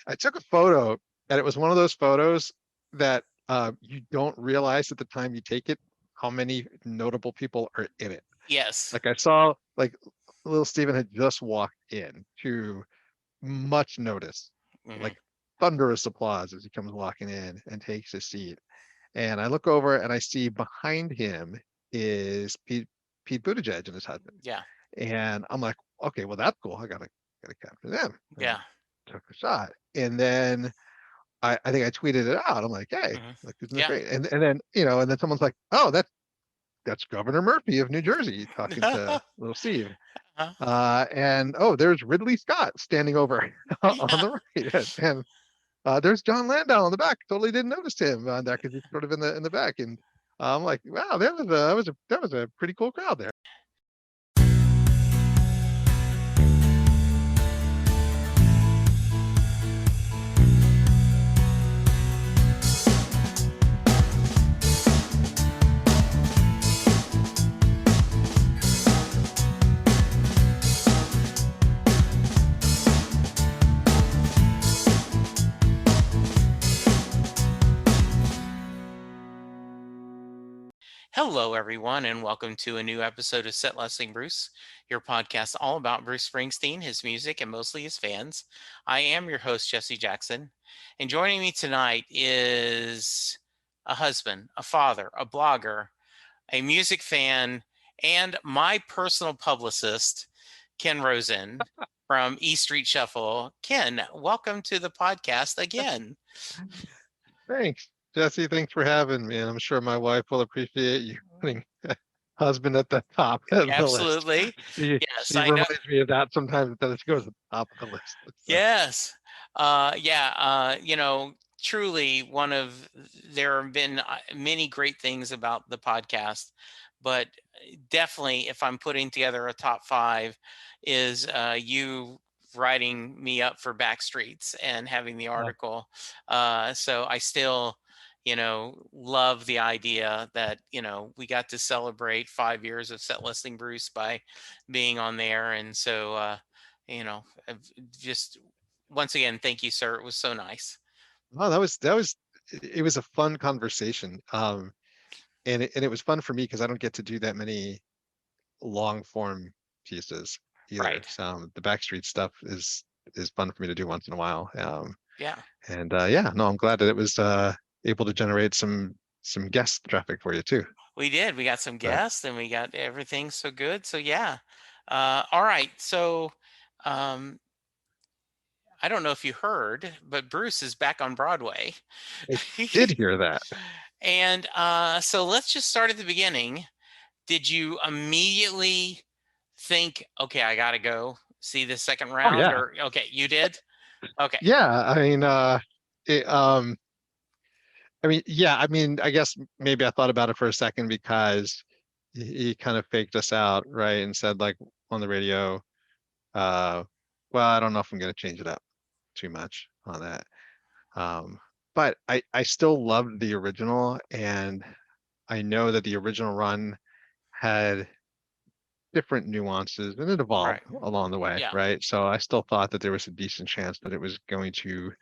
I took a photo, and it was one of those photos that you don't realize at the time you take it how many notable people are in it. Yes. Like I saw, like little Steven had just walked in to much notice, Hmm. like thunderous applause as he comes walking in and takes his seat. And I look over and I see behind him is Pete Buttigieg and his husband. Yeah. And I'm like, okay, well that's cool. I gotta capture them. And Yeah. took a shot. And then I think I tweeted it out. I'm like, hey, Hmm. like isn't this Yeah. great? And then and then someone's like, oh, that's Governor Murphy of New Jersey talking to little Steve. And oh, there's Ridley Scott standing over on Yeah. the right, and there's John Landau in the back. Totally didn't notice him on that because he's sort of in the back. And I'm like, wow, that was a pretty cool crowd there. Hello, everyone, and welcome to a new episode of Set Lusting Bruce, your podcast all about Bruce Springsteen, his music, and mostly his fans. I am your host, Jesse Jackson, and joining me tonight is a husband, a father, a blogger, a music fan, and my personal publicist, Ken Rosen from E Street Shuffle. Ken, welcome to the podcast again. Thanks, Jesse. Thanks for having me. And I'm sure my wife will appreciate you putting husband at the top of the list. Absolutely. She Yes, she I know. reminds me of that sometimes. That it goes to the top of the list. So, Yes. Yeah. Truly there have been many great things about the podcast, but definitely if I'm putting together a top five is you writing me up for Backstreets and having the article. So I still, love the idea that, we got to celebrate 5 years of Set Listing Bruce by being on there. And so, just once again, thank you, sir. It was so nice. oh, that was it was a fun conversation. And it was fun for me because I don't get to do that many long form pieces either. Right. So the Backstreet stuff is fun for me to do once in a while. Yeah, And yeah, no, I'm glad that it was able to generate some guest traffic for you too. we did. We got some But guests and we got everything so good. So yeah. All right. So um, I don't know if you heard, but Bruce is back on Broadway. I did hear that. And so let's just start at the beginning. Did you immediately think, okay, I got to go see the second Oh round? yeah. Or, okay, you did? Okay. Yeah, I mean it, yeah, I mean, I guess maybe I thought about it for a second because he kind of faked us out, right? And said like on the radio, uh, well, I don't know if I'm gonna change it up too much on that. Um, but I still loved the original, and I know that the original run had different nuances and it evolved Right. along the way, Yeah. right? So I still thought that there was a decent chance that it was going to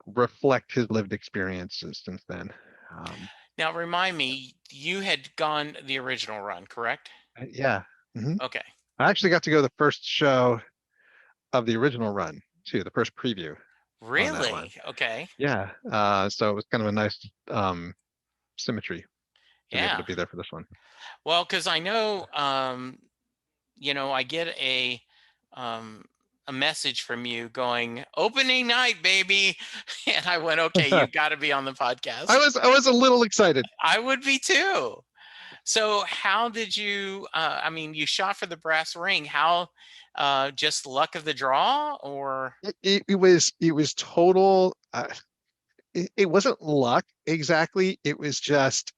reflect his lived experiences since then. Um, Now remind me, you had gone the original run, correct? yeah. hmm Okay. I actually got to go to the first show of the original run too, the first preview on that one. Really? Okay. Yeah. So it was kind of a nice symmetry to be able to Yeah. be there for this one. Well, because I know, I get um, a message from you going opening night, baby, and I went, okay, you got to be on the podcast. I was a little excited. I would be too. So, how did you? I mean, you shot for the brass ring. How? Just luck of the draw, or It was total. It wasn't luck exactly. It was just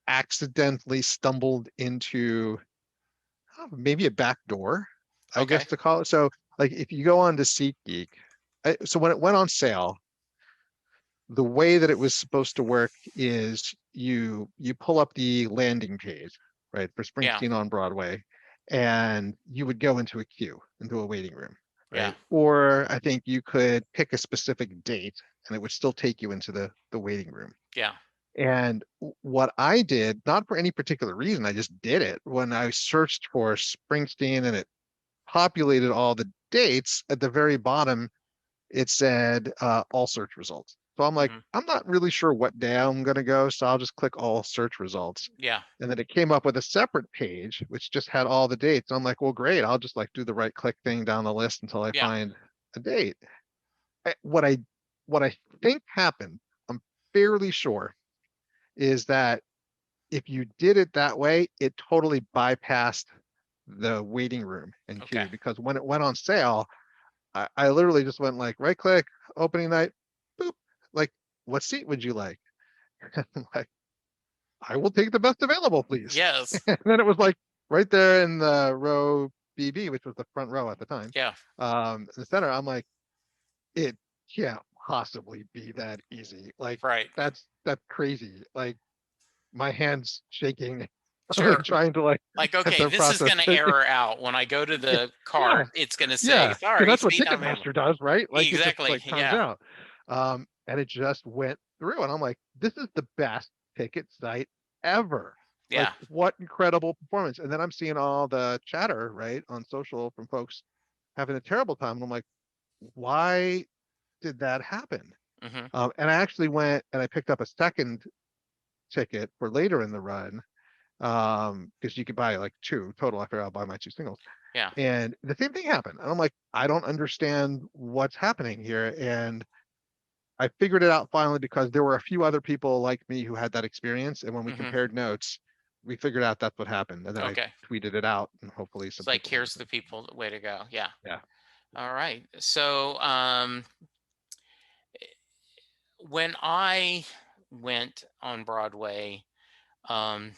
accidentally stumbled into maybe a back door, I okay? guess to call it. So like if you go on to SeatGeek, so when it went on sale, the way that it was supposed to work is you pull up the landing page, right, for Yeah. Springsteen on Broadway, and you would go into a queue, into a waiting room. Yeah. right? Or I think you could pick a specific date and it would still take you into the waiting room. Yeah. And what I did, not for any particular reason, I just did it when I searched for Springsteen and it populated all the dates at the very bottom. It said all search results. So I'm like, Hmm. I'm not really sure what day I'm going to go. So I'll just click all search results. Yeah. And then it came up with a separate page, which just had all the dates. I'm like, well, great. I'll just like do the right click thing down the list until I Yeah. find a date. I- What I what I think happened, I'm fairly sure, is that if you did it that way, it totally bypassed the waiting room and Okay. queue because when it went on sale, I literally just went like right click, opening night, boop, like what seat would you like? I'm like, I will take the best available, please. Yes. And then it was like right there in the row BB, which was the front row at the time, Yeah. the center. I'm like, it can't possibly be that easy. Like Right. that's crazy. Like my hands shaking, like Sure. trying to like Like, get okay, the this is process. going to error out when I go to Yeah, the yeah, cart. It's going to say, yeah. Because sorry, that's what seat not available. Ticketmaster does, right? Like it just Exactly. like times Yeah. out. And it just went through, and I'm like, this is the best ticket site ever. Like, Yeah. what incredible performance! And then I'm seeing all the chatter right on social from folks having a terrible time, and I'm like, why did that happen? Hmm. And I actually went and I picked up a second ticket for later in the run because you could buy like two total. I figured I'll buy my two singles. Yeah. And the same thing happened. And I'm like, I don't understand what's happening here. And I figured it out finally because there were a few other people like me who had that experience. And when we Hmm. compared notes, we figured out that's what happened. And then I Okay. tweeted it out and hopefully It's some like, people will here's listen. the people, way to go. Yeah. Yeah. All right. So, when I went on Broadway, um,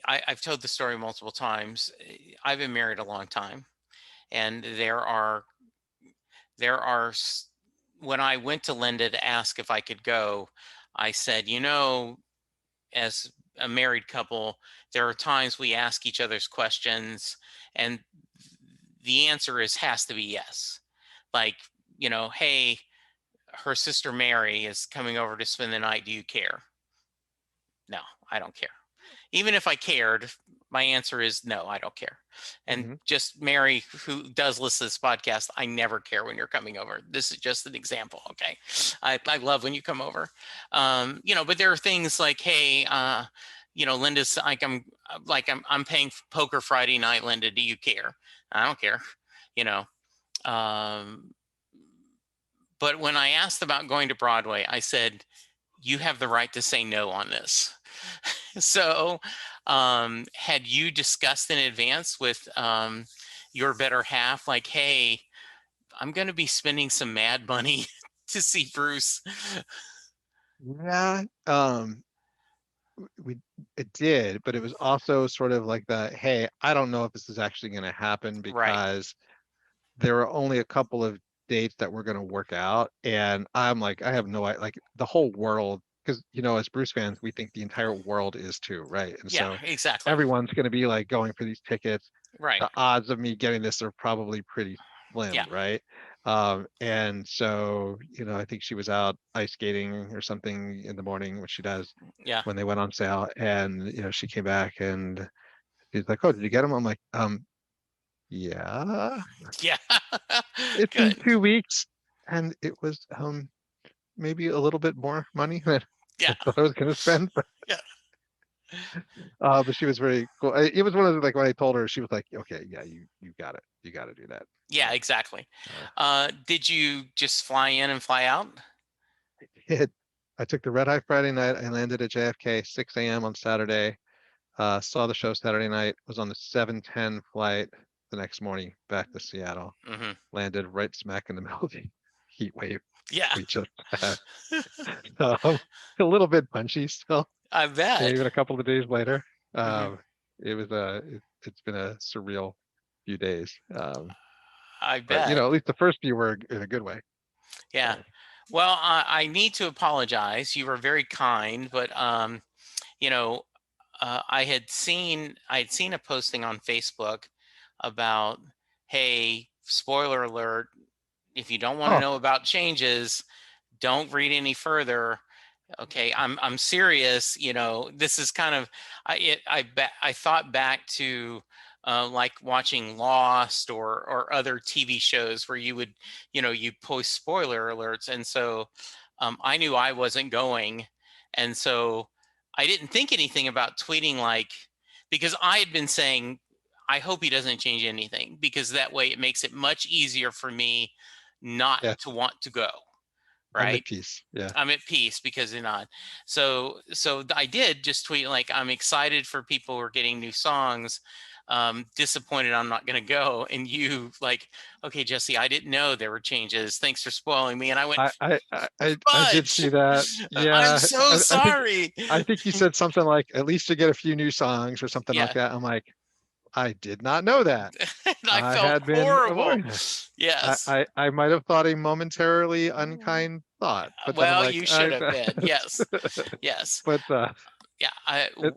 I've told the story multiple times. I've been married a long time, and there are when I went to Linda to ask if I could go, I said, as a married couple, there are times we ask each other's questions, and the answer has to be yes. Like, hey, her sister Mary is coming over to spend the night. Do you care? No, I don't care. Even if I cared, my answer is no, I don't care. And Hmm. just Mary, who does listen to this podcast, I never care when you're coming over. This is just an example. Okay. I love when you come over. But there are things like, hey, Linda's I'm paying poker Friday night. Linda, do you care? I don't care. You know, um, but when I asked about going to Broadway, I said, you have the right to say no on this. So, had you discussed in advance with your better half, like, hey, I'm going to be spending some mad money to see Bruce? Yeah. We it did, but it was also sort of like the, hey, I don't know if this is actually going to happen Right. because there were only a couple of dates that were going to work out. And I'm like, I have no idea, like the whole world, because, as Bruce fans, we think the entire world is too, right? And Yeah, so exactly. everyone's going to be like going for these tickets. Right. The odds of me getting this are probably pretty Yeah. slim, right? And so, I think she was out ice skating or something in the morning, which she does Yeah. when they went on sale. And, she came back and he's like, oh, did you get them? I'm like, yeah. Yeah. It's in Good. 2 weeks, and it was maybe a little bit more money than Yeah. I thought I was going to spend, but Yeah. she was very cool. It was one of the, like when I told her, she was like, "Okay, yeah, you got it, you got to do that." Yeah, So exactly. uh, Did you just fly in and fly out? it. I took the red eye Friday night. I landed at JFK 6 a.m. on Saturday. Saw the show Saturday night. Was on the 7:10 flight the next morning back to Seattle. Hmm. Landed right smack in the middle of the heat wave Yeah. we just had. So a little bit punchy still. I bet. Even a couple of days later. Hmm. It was it's been a surreal few days. I But bet. at least the first few were in a good way. Yeah. So Well, I need to apologize. You were very kind, but you know, I had seen a posting on Facebook about, hey, spoiler alert, if you don't want to Oh, know about changes, don't read any further. Okay, I'm serious. This is kind of I thought back to like watching Lost or other TV shows where you would you post spoiler alerts, and so I knew I wasn't going, and so I didn't think anything about tweeting, like, because I had been saying I hope he doesn't change anything, because that way it makes it much easier for me not yeah, to want to go, I'm at right? peace. Yeah. I'm at peace because you're not. So I did just tweet, like, I'm excited for people who are getting new songs. Disappointed I'm not going to go. And you, like, okay, Jesse, I didn't know there were changes. Thanks for spoiling me. And I went, I did fudge. see that. I'm Yeah, so sorry. I think you said something like at least to get a few new songs or something like Yeah. that. I'm like, I did not know that. And I I felt had been horrible. avoiding it. Yes. I might have thought a momentarily unkind thought, but then I'm Well, like, you should have been. Yes. Yes. but Yeah. it,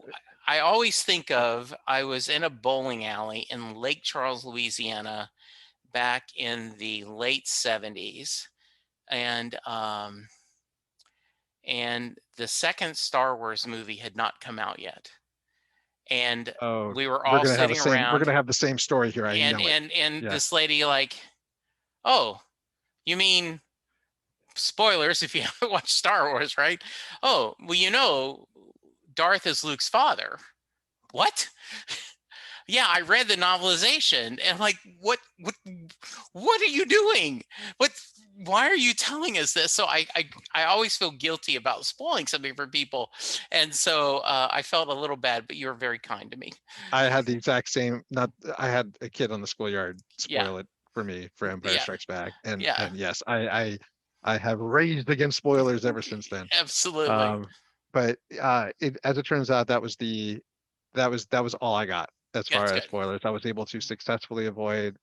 I always think of, I was in a bowling alley in Lake Charles, Louisiana, back in the late 70s, and the second Star Wars movie had not come out yet, and oh, we were all sitting we're around, gonna have the same story here. I and know it. and and Yeah. this lady, like, oh, you mean, spoilers if you haven't watched Star Wars, right? Oh, well, Darth is Luke's father. What? Yeah, I read the novelization, and I'm like, what are you doing? What Why are you telling us this? So I always feel guilty about spoiling something for people, and so I felt a little bad, but you were very kind to me. I had the exact same. Not I had a kid on the schoolyard Yeah, spoil it for me for Empire yeah, Strikes Back, yeah, and yes, I have raged against spoilers ever since then. absolutely. Um, but as it turns out, that was all I got as far That's as good. spoilers. I was able to successfully avoid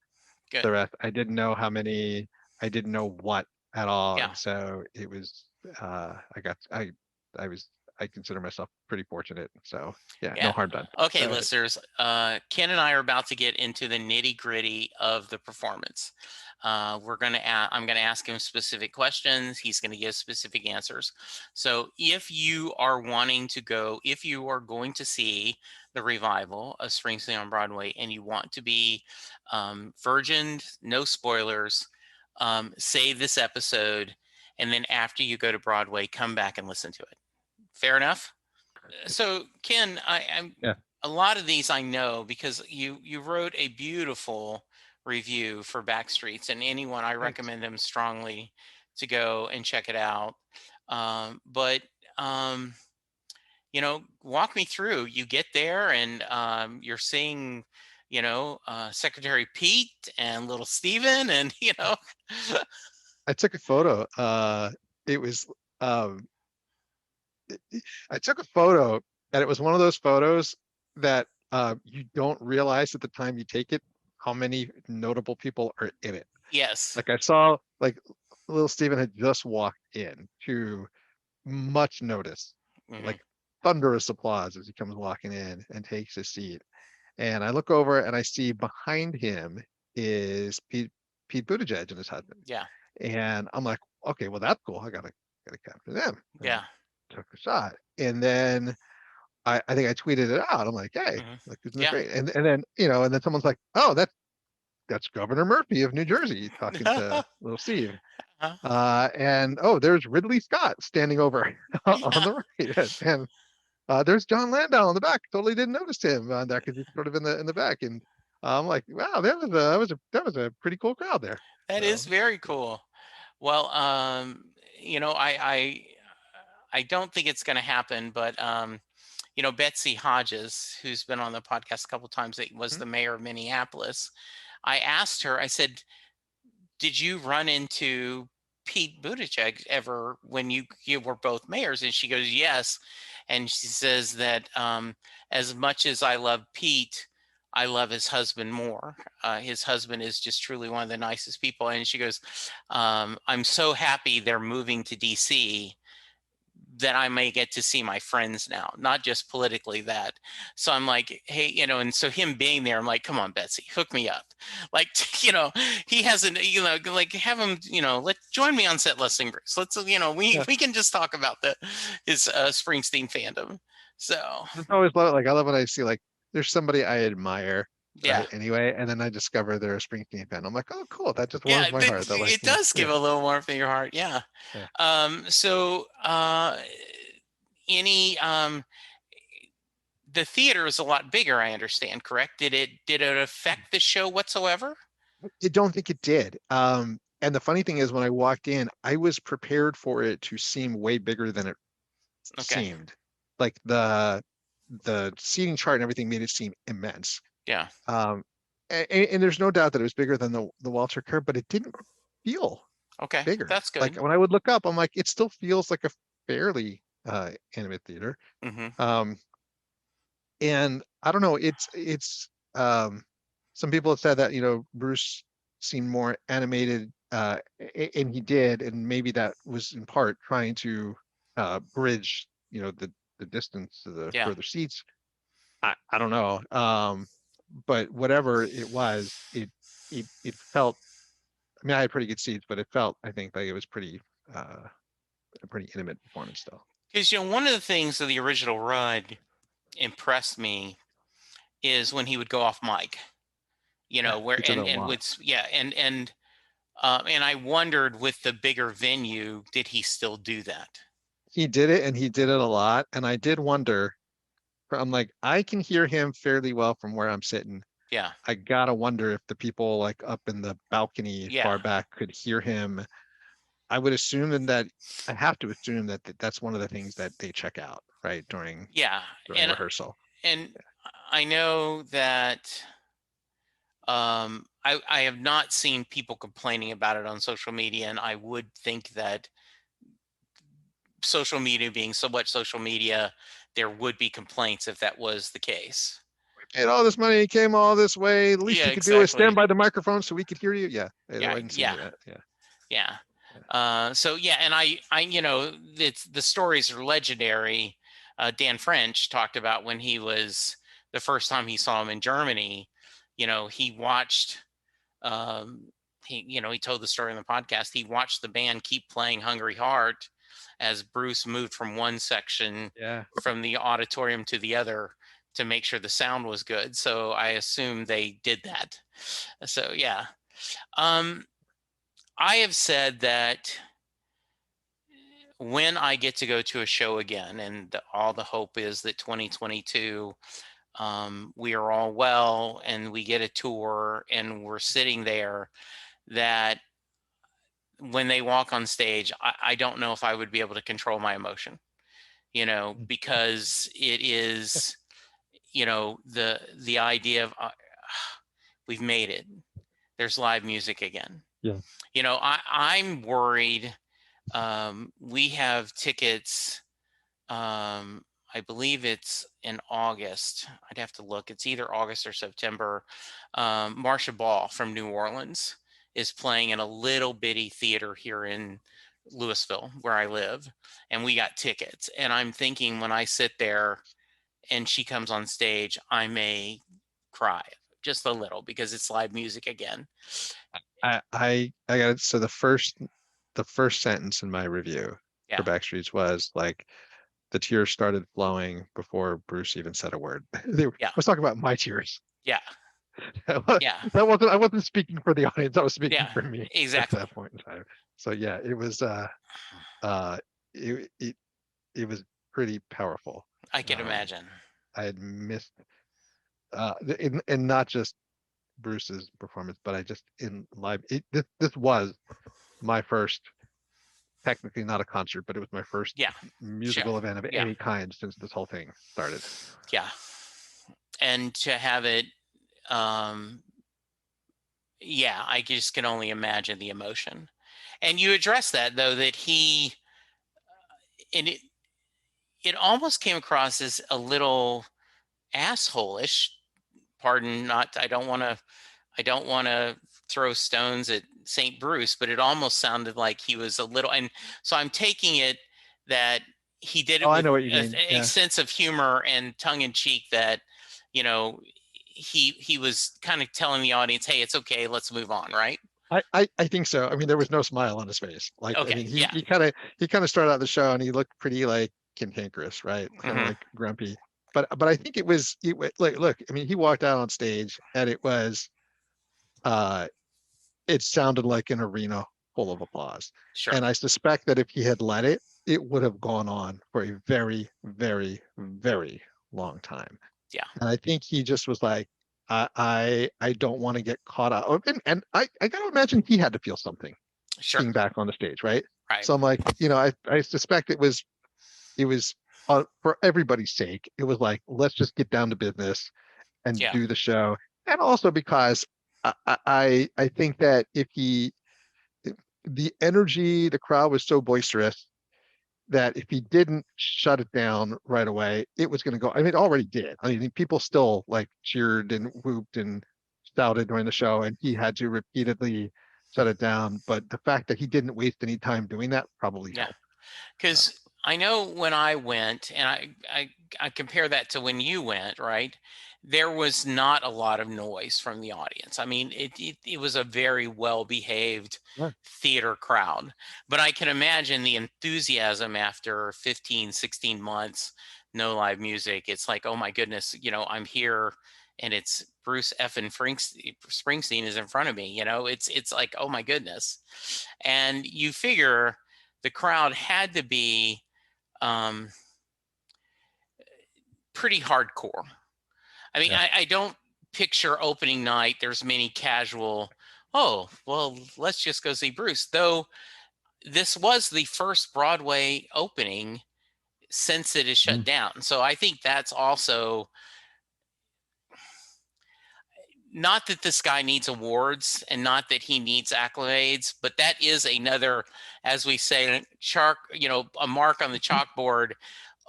Good. the rest. I didn't know how many. I didn't know what at all, Yeah. and so it was. I got. I was. I consider myself pretty fortunate. So yeah, no Yeah. harm done. Okay, Uh, listeners. Ken and I are about to get into the nitty gritty of the performance. I'm gonna ask him specific questions. He's gonna give specific answers. So if you are wanting to go, if you are going to see the revival of Springsteen on Broadway, and you want to be virgined, no spoilers, save this episode, and then after you go to Broadway, come back and listen to it. Fair enough? So Ken, I'm yeah. a lot of these I know because you wrote a beautiful review for Backstreets, and anyone, I Thanks. recommend them strongly to go and check it out. But um, walk me through. You get there, and you're seeing, Secretary Pete and little Steven, and I took a photo. It was. Um, I took a photo, and it was one of those photos that you don't realize at the time you take it how many notable people are in it. yes. Like I saw, like little Steven had just walked in to much notice, Hmm. like thunderous applause as he comes walking in and takes his seat. And I look over and I see behind him is Pete Buttigieg and his husband. Yeah. And I'm like, okay, well that's cool. I gotta capture them. And Yeah. took a shot. And then I think I tweeted it out. I'm like, hey, Hmm. like isn't this Yeah. great? And then and then someone's like, oh, that's Governor Murphy of New Jersey talking to little Steve. And oh, there's Ridley Scott standing over on Yeah. the right, and there's John Landau in the back. Totally didn't notice him on there because he's sort of in the back. And I'm like, wow, that was a pretty cool crowd there. That is So very cool. Well, you know, I I I don't think it's going to happen, but Betsy Hodges, who's been on the podcast a couple times, that was mhm. the mayor of Minneapolis. I asked her, I said, "Did you run into Pete Buttigieg ever when you were both mayors?" And she goes, "Yes." And she says that as much as I love Pete, I love his husband more. His husband is just truly one of the nicest people. And she goes, "I'm so happy they're moving to DC that I may get to see my friends now, not just politically that. So I'm like, hey, and so him being there, I'm like, come on, Betsy, hook me up. Like, he hasn't, like have him, join me on set listing Bruce. Let's, we can just talk about his Springsteen fandom. So I always love it. Like I love when I see like there's somebody I admire, yeah. right? Anyway, and then I discover they're a Springsteen fan. I'm like, oh, cool. That just Yeah, warms my heart. That like, it does give yeah, a little warmth in your heart. Yeah. yeah. So any the theater is a lot bigger, I understand, correct? Did it affect the show whatsoever? I don't think it did. And the funny thing is, when I walked in, I was prepared for it to seem way bigger than it Okay. seemed. Like the seating chart and everything made it seem immense. Yeah. And there's no doubt that it was bigger than the Walter Kerr, but it didn't feel Okay. bigger. That's good. Like when I would look up, I'm like, it still feels like a fairly intimate theater. Mm-hmm. Um, and I don't know, some people have said that, Bruce seemed more animated, and he did, and maybe that was in part trying to bridge, the distance to the Yeah. further seats. I don't know. But whatever it was, it felt, I mean, I had pretty good seats, but it felt, I think, like it was a pretty intimate performance still. Because one of the things of the original run impressed me is when he would go off mic. Yeah, Where he did a and lot. with yeah, and I wondered with the bigger venue, did he still do that? He did it, and he did it a lot. And I did wonder, I'm like, I can hear him fairly well from where I'm sitting. Yeah. I gotta wonder if the people like up in the balcony Yeah. far back could hear him. I would assume that I have to assume that that's one of the things that they check out, right, Yeah. during And rehearsal. and I know that I have not seen people complaining about it on social media, and I would think that social media being so much social media, there would be complaints if that was the case. We paid all this money, he came all this way. The least Yeah, you could do is stand exactly. by the microphone so we could hear you. Yeah, I Yeah, didn't see any yeah, of that. Yeah, yeah. yeah. So yeah, and it's the stories are legendary. Dan French talked about when he was the first time he saw him in Germany. He watched. Um, he told the story in the podcast. He watched the band keep playing "Hungry Heart" as Bruce moved from one section Yeah. from the auditorium to the other to make sure the sound was good. So I assume they did that. So yeah. Um, I have said that when I get to go to a show again, and all the hope is that 2022, we are all well and we get a tour and we're sitting there, that when they walk on stage, I don't know if I would be able to control my emotion, because it is, the idea of we've made it. There's live music again. Yeah. I'm worried. We have tickets. I believe it's in August. I'd have to look. It's either August or September. Marcia Ball from New Orleans is playing in a little bitty theater here in Louisville, where I live, and we got tickets. And I'm thinking when I sit there and she comes on stage, I may cry just a little because it's live music again. I got it. So the first sentence in my review for Yeah. Backstreets was like the tears started flowing before Bruce even said a word. I Yeah. was talking about my tears. Yeah. Yeah. I wasn't speaking for the audience. I was speaking Yeah. for me at Exactly. that point in time. So yeah, it was it it, it was pretty powerful. I can Um, imagine. I had missed and not just Bruce's performance, but I just in live. This was my first, technically not a concert, but it was my first Yeah. Sure. musical event of Yeah. any kind since this whole thing started. Yeah. And to have it, um, yeah, I just can only imagine the emotion. And you address that though, that and it almost came across as a little asshole-ish. Pardon, not, I don't want to throw stones at St. Bruce, but it almost sounded like he was a little, and so I'm taking it that he did Oh, it I with know what you a, mean. a Yeah. sense of humor and tongue in cheek that, you know, he was kind of telling the audience, hey, it's okay, let's move on, right? I think so. I mean, there was no smile on his face. Like, I Okay, mean, yeah. he kind of started out the show and he looked pretty like cantankerous, right? Kind of Hmm. like grumpy. But I think like, look, I mean, he walked out on stage and uh it sounded like an arena full of applause. Sure. And I suspect that if he had let it, it would have gone on for a very, very, very long time. Yeah. And I think he just was like, I don't want to get caught out. And I gotta imagine he had to feel something Sure. being back on the stage, right? Right. So I'm like, I suspect it was for everybody's sake. It was like, let's just get down to business and Yeah. do the show. And also because I think that the energy, the crowd was so boisterous that if he didn't shut it down right away, it was going to go. I mean, it already did. I mean, people still like cheered and whooped and shouted during the show, and he had to repeatedly shut it down. But the fact that he didn't waste any time doing that probably Yeah. helped. So, Because I know when I went, and I compare that to when you went, right? There was not a lot of noise from the audience. I mean, it was a very well behaved yeah, theater crowd. But I can imagine the enthusiasm after 15, 16 months, no live music. It's like, oh my goodness, I'm here and it's Bruce F. and Springsteen is in front of me. It's like, oh my goodness. And you figure the crowd had to be um, pretty hardcore. I mean, yeah. I don't picture opening night. There's many casual. Oh well, let's just go see Bruce. Though this was the first Broadway opening since it is shut Mm. down. So I think that's also not that this guy needs awards and not that he needs accolades, but that is another, as we say, a mark on the chalkboard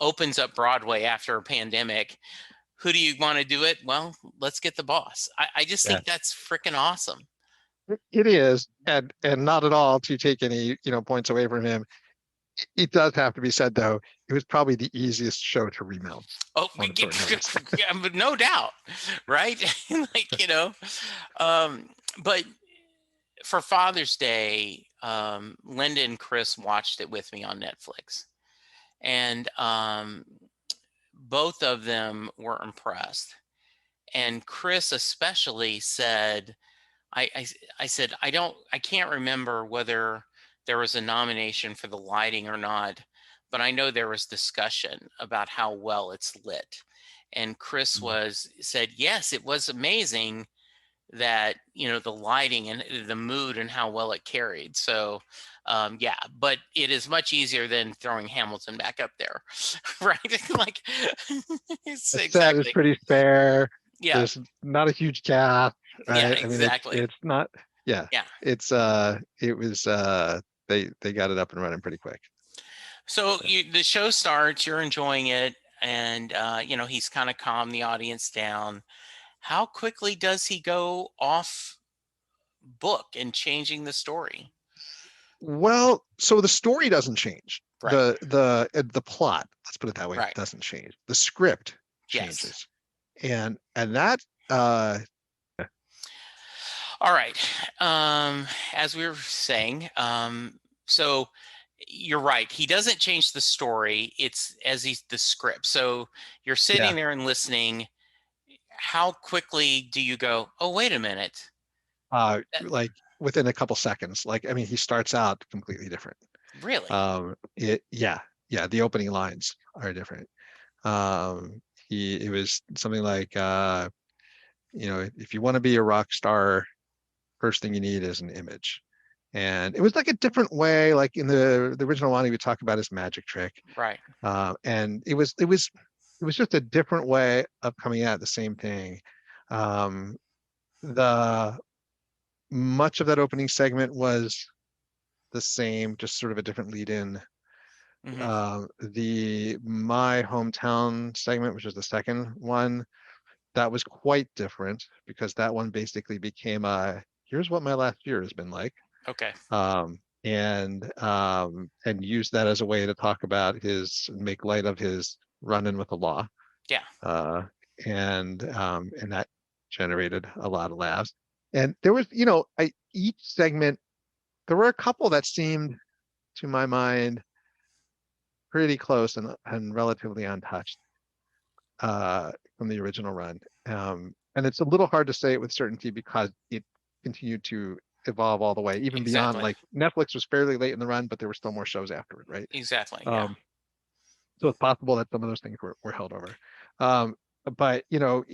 opens up Broadway after a pandemic. Who do you want to do it? Well, let's get the boss. I just Yeah. think that's freaking awesome. It is, and not at all to take any points away from him. It does have to be said though, it was probably the easiest show to remount Oh, on short notice. yeah, but no doubt, right? Like, um, but for Father's Day, Linda and Chris watched it with me on Netflix, and both of them were impressed. And Chris especially said, I I said, I can't remember whether there was a nomination for the lighting or not, but I know there was discussion about how well it's lit. And Chris Mm. said, yes, it was amazing that, the lighting and the mood and how well it carried. So yeah, but it is much easier than throwing Hamilton back up there. Right? Like it's The set is exactly. pretty spare. Yeah. There's not a huge cast, Yeah, right? I mean, exactly. it's not. Yeah, Yeah. it was they got it up and running pretty quick. So So, the show starts, you're enjoying it, and he's kind of calmed the audience down. How quickly does he go off book and changing the story? well, so the story doesn't change. Right. The plot, let's put it that way, Right. doesn't change. The script Yes. changes, and that uh All right. As we were saying, so you're right. He doesn't change the story. It's as he's the script. So you're yeah, sitting there and listening. How quickly do you go, oh, wait a minute? That, like within a couple seconds. Like, I mean, he starts out completely different. really? Yeah, yeah, the opening lines are different. It was something like if you want to be a rock star, first thing you need is an image. And it was like a different way, like in the original one, he would talk about his magic trick. Right. And it was just a different way of coming at the same thing. The Much of that opening segment was the same, just sort of a different lead in. Hmm. The My Hometown segment, which was the second one, that was quite different because that one basically became a here's what my last year has been like. Okay. Um, and use that as a way to talk about make light of his run-in with the law. Yeah. And that generated a lot of laughs. And there was, each segment, there were a couple that seemed, to my mind, pretty close and relatively untouched from the original run. And it's a little hard to say it with certainty because it continued to evolve all the way, even beyond, Exactly. like, Netflix was fairly late in the run, but there were still more shows afterward, right? Exactly. Yeah. Um, so it's possible that some of those things were held over. Um, but the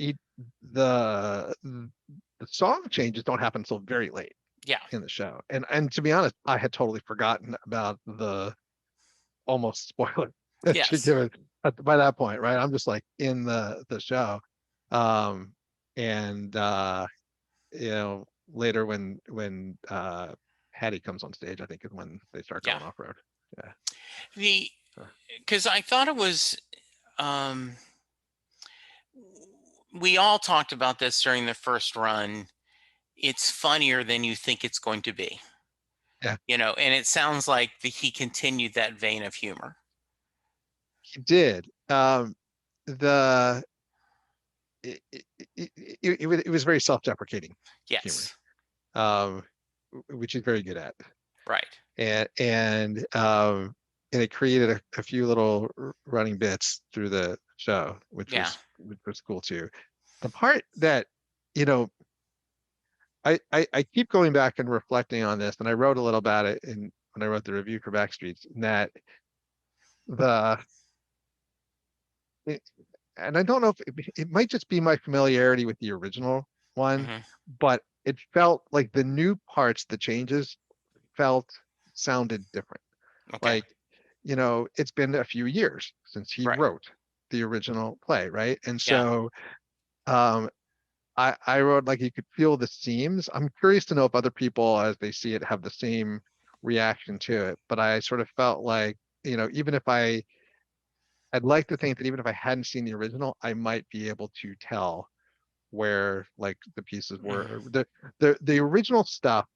the song changes don't happen until very late Yeah. in the show. And to be honest, I had totally forgotten about the almost spoiler that she Yes. given by that point, right? I'm just like in the show. Um, and later when Hattie comes on stage, I think is when they start Yeah. going off road. Yeah. The So, because I thought it was um we all talked about this during the first run. It's funnier than you think it's going to be. yeah, And it sounds like he continued that vein of humor. he did. The it, it, it was very self-deprecating humor, Yes. um, which he's very good at. Right. And it created a few little running bits through the show, Yeah. which was cool too. The part that, you know, I keep going back and reflecting on this, and I wrote a little about it when I wrote the review for Backstreets, and that the it, and I don't know if it might just be my familiarity with the original one, Hmm. but it felt like the new parts, the changes felt sounded different. Okay. Like, it's been a few years since he Right. wrote the original play, right? And Yeah. so um I wrote, like, you could feel the seams. I'm curious to know if other people, as they see it, have the same reaction to it. But I sort of felt like, even if I'd like to think that even if I hadn't seen the original, I might be able to tell where, like, the pieces Hmm. were. The original stuff,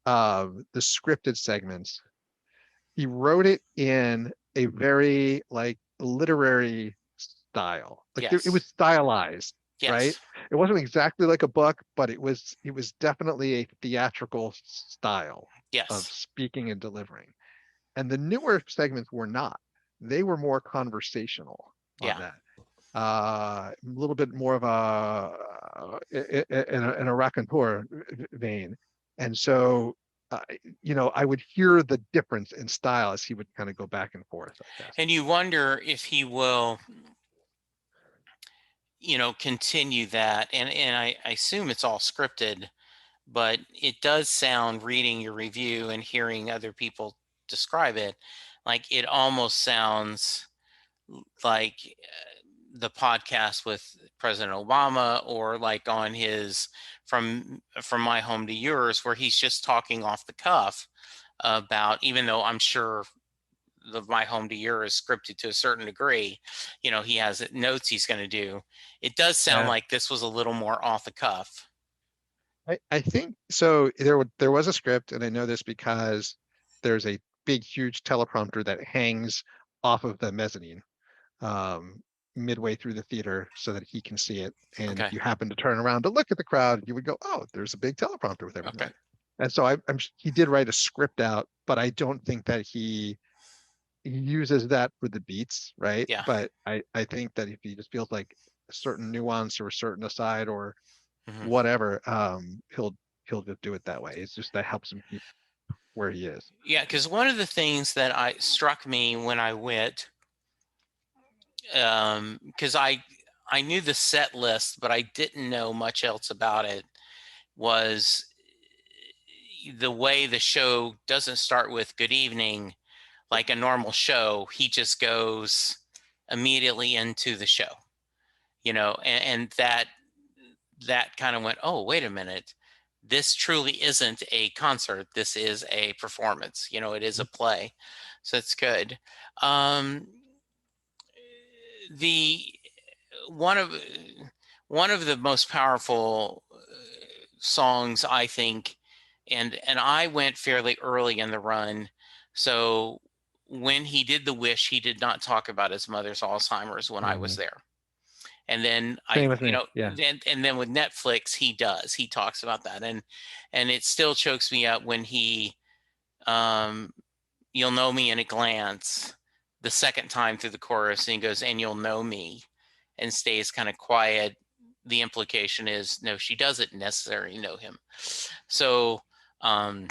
the scripted segments, he wrote it in a very, like, literary style. Like, it Yes. was stylized, right? Yes. It wasn't exactly like a book, but it was definitely a theatrical style of Yes. speaking and delivering. And the newer segments were not. They were more conversational on Yeah. that. A little bit more of in a raconteur vein. And so, I would hear the difference in style as he would kind of go back and forth, I guess. And you wonder if he will, continue that. And I assume it's all scripted, but it does sound, reading your review and hearing other people describe it, like it almost sounds like the podcast with President Obama, or like on his from my home to yours, where he's just talking off the cuff about, even though I'm sure the my home to yours is scripted to a certain degree, he has notes he's going to do. It does sound Yeah. like this was a little more off the cuff. I think so. There was a script, and I know this because there's a big, huge teleprompter that hangs off of the mezzanine, um, midway through the theater, so that he can see it. And if Okay. you happen to turn around to look at the crowd, you would go, "Oh, there's a big teleprompter with everything on Okay. it." And so he did write a script out, but I don't think that he uses that for the beats, right? Yeah. But I think that if he just feels like a certain nuance or a certain aside or Hmm. whatever, he'll just do it that way. It's just that helps him keep where he is. Yeah, because one of the things that I struck me when I went, because I knew the set list, but I didn't know much else about it, was the way the show doesn't start with "good evening" like a normal show. He just goes immediately into the show, and that kind of went, oh, wait a minute. This truly isn't a concert. This is a performance. It is a play. So it's good. Um, the one of one of the most powerful songs, I think, and I went fairly early in the run. So when he did the wish, he did not talk about his mother's Alzheimer's when I was Mhm. there. And then Same with me. Yeah. then with Netflix, he does. He talks about that, and it still chokes me up when he, um, "You'll know me in a glance," the second time through the chorus, and he goes, "And you'll know me," and stays kind of quiet. The implication is, no, she doesn't necessarily know him. So, um,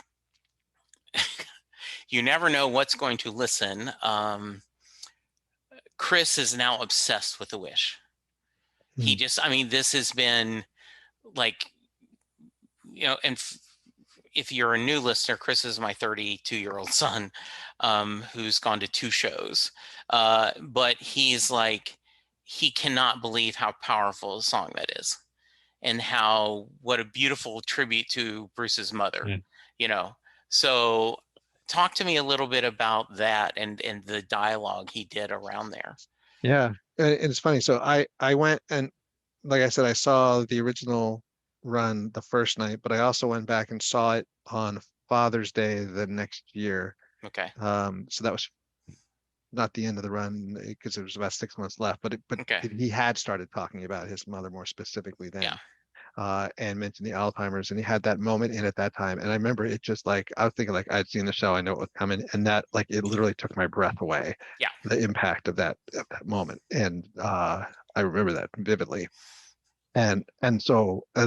you never know what's going to listen. Chris is now obsessed with the wish. He Mm. just, I mean, this has been like, and if you're a new listener, Chris is my 32-year-old son, who's gone to 2 shows. But he's like, he cannot believe how powerful a song that is, and what a beautiful tribute to Bruce's mother, Mm. you know. So talk to me a little bit about that and the dialogue he did around there. Yeah. And it's funny. So I went and like I said, I saw the original run the first night, but I also went back and saw it on Father's Day the next year. Okay. So that was not the end of the run because there was about 6 months left, Okay. he had started talking about his mother more specifically Yeah. then, and mentioned the Alzheimer's, and he had that moment in at that time. And I remember it just like I was thinking like I'd seen the show, I know it was coming, and that like it literally took my breath away, Yeah. the impact of that moment. And I remember that vividly. And then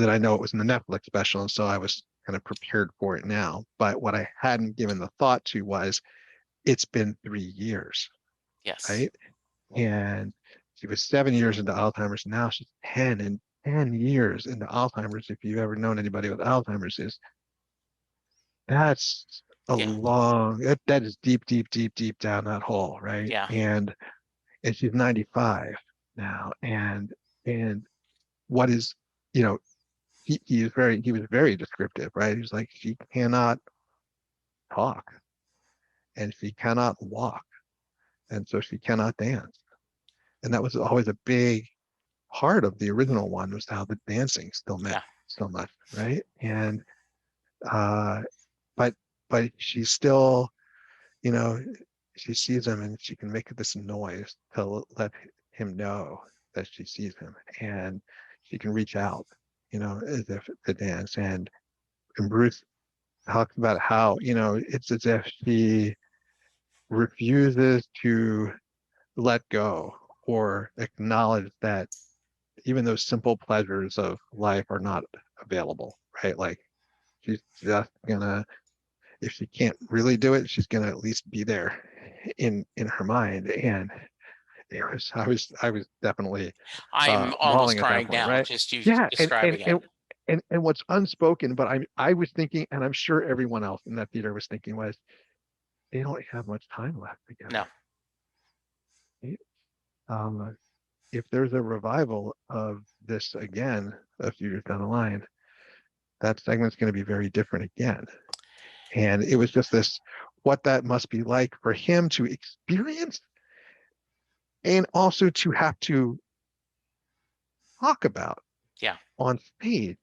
I know it was in the Netflix special, and so I was kind of prepared for it now. But what I hadn't given the thought to was it's been 3 years, Yes. right? And she was 7 years into Alzheimer's. Now she's 10, and 10 years into Alzheimer's. If you've ever known anybody with Alzheimer's, that's a Yeah. that is deep, deep, deep, deep down that hole, right? Yeah. And she's 95 now, and what is, you know, he was very descriptive, right? He was like, she cannot talk and she cannot walk, and so she cannot dance. And that was always a big part of the original one, was how the dancing still meant Yeah. so much, right? And uh but she's still, you know, she sees him and she can make this noise to let him know that she sees him, and she can reach out, as if to dance. And Bruce talks about how, it's as if she refuses to let go or acknowledge that even those simple pleasures of life are not available, right? Like she's just gonna, if she can't really do it, she's gonna at least be there in her mind. And I was definitely I'm almost bawling at that crying point, now right? just you Yeah, describing it. and what's unspoken, but I was thinking, and I'm sure everyone else in that theater was thinking, was they don't have much time left No. together. Right? If there's a revival of this again a few years down the line, that segment's going to be very different again. And it was just this, what that must be like for him to experience and also to have to talk about Yeah. on stage.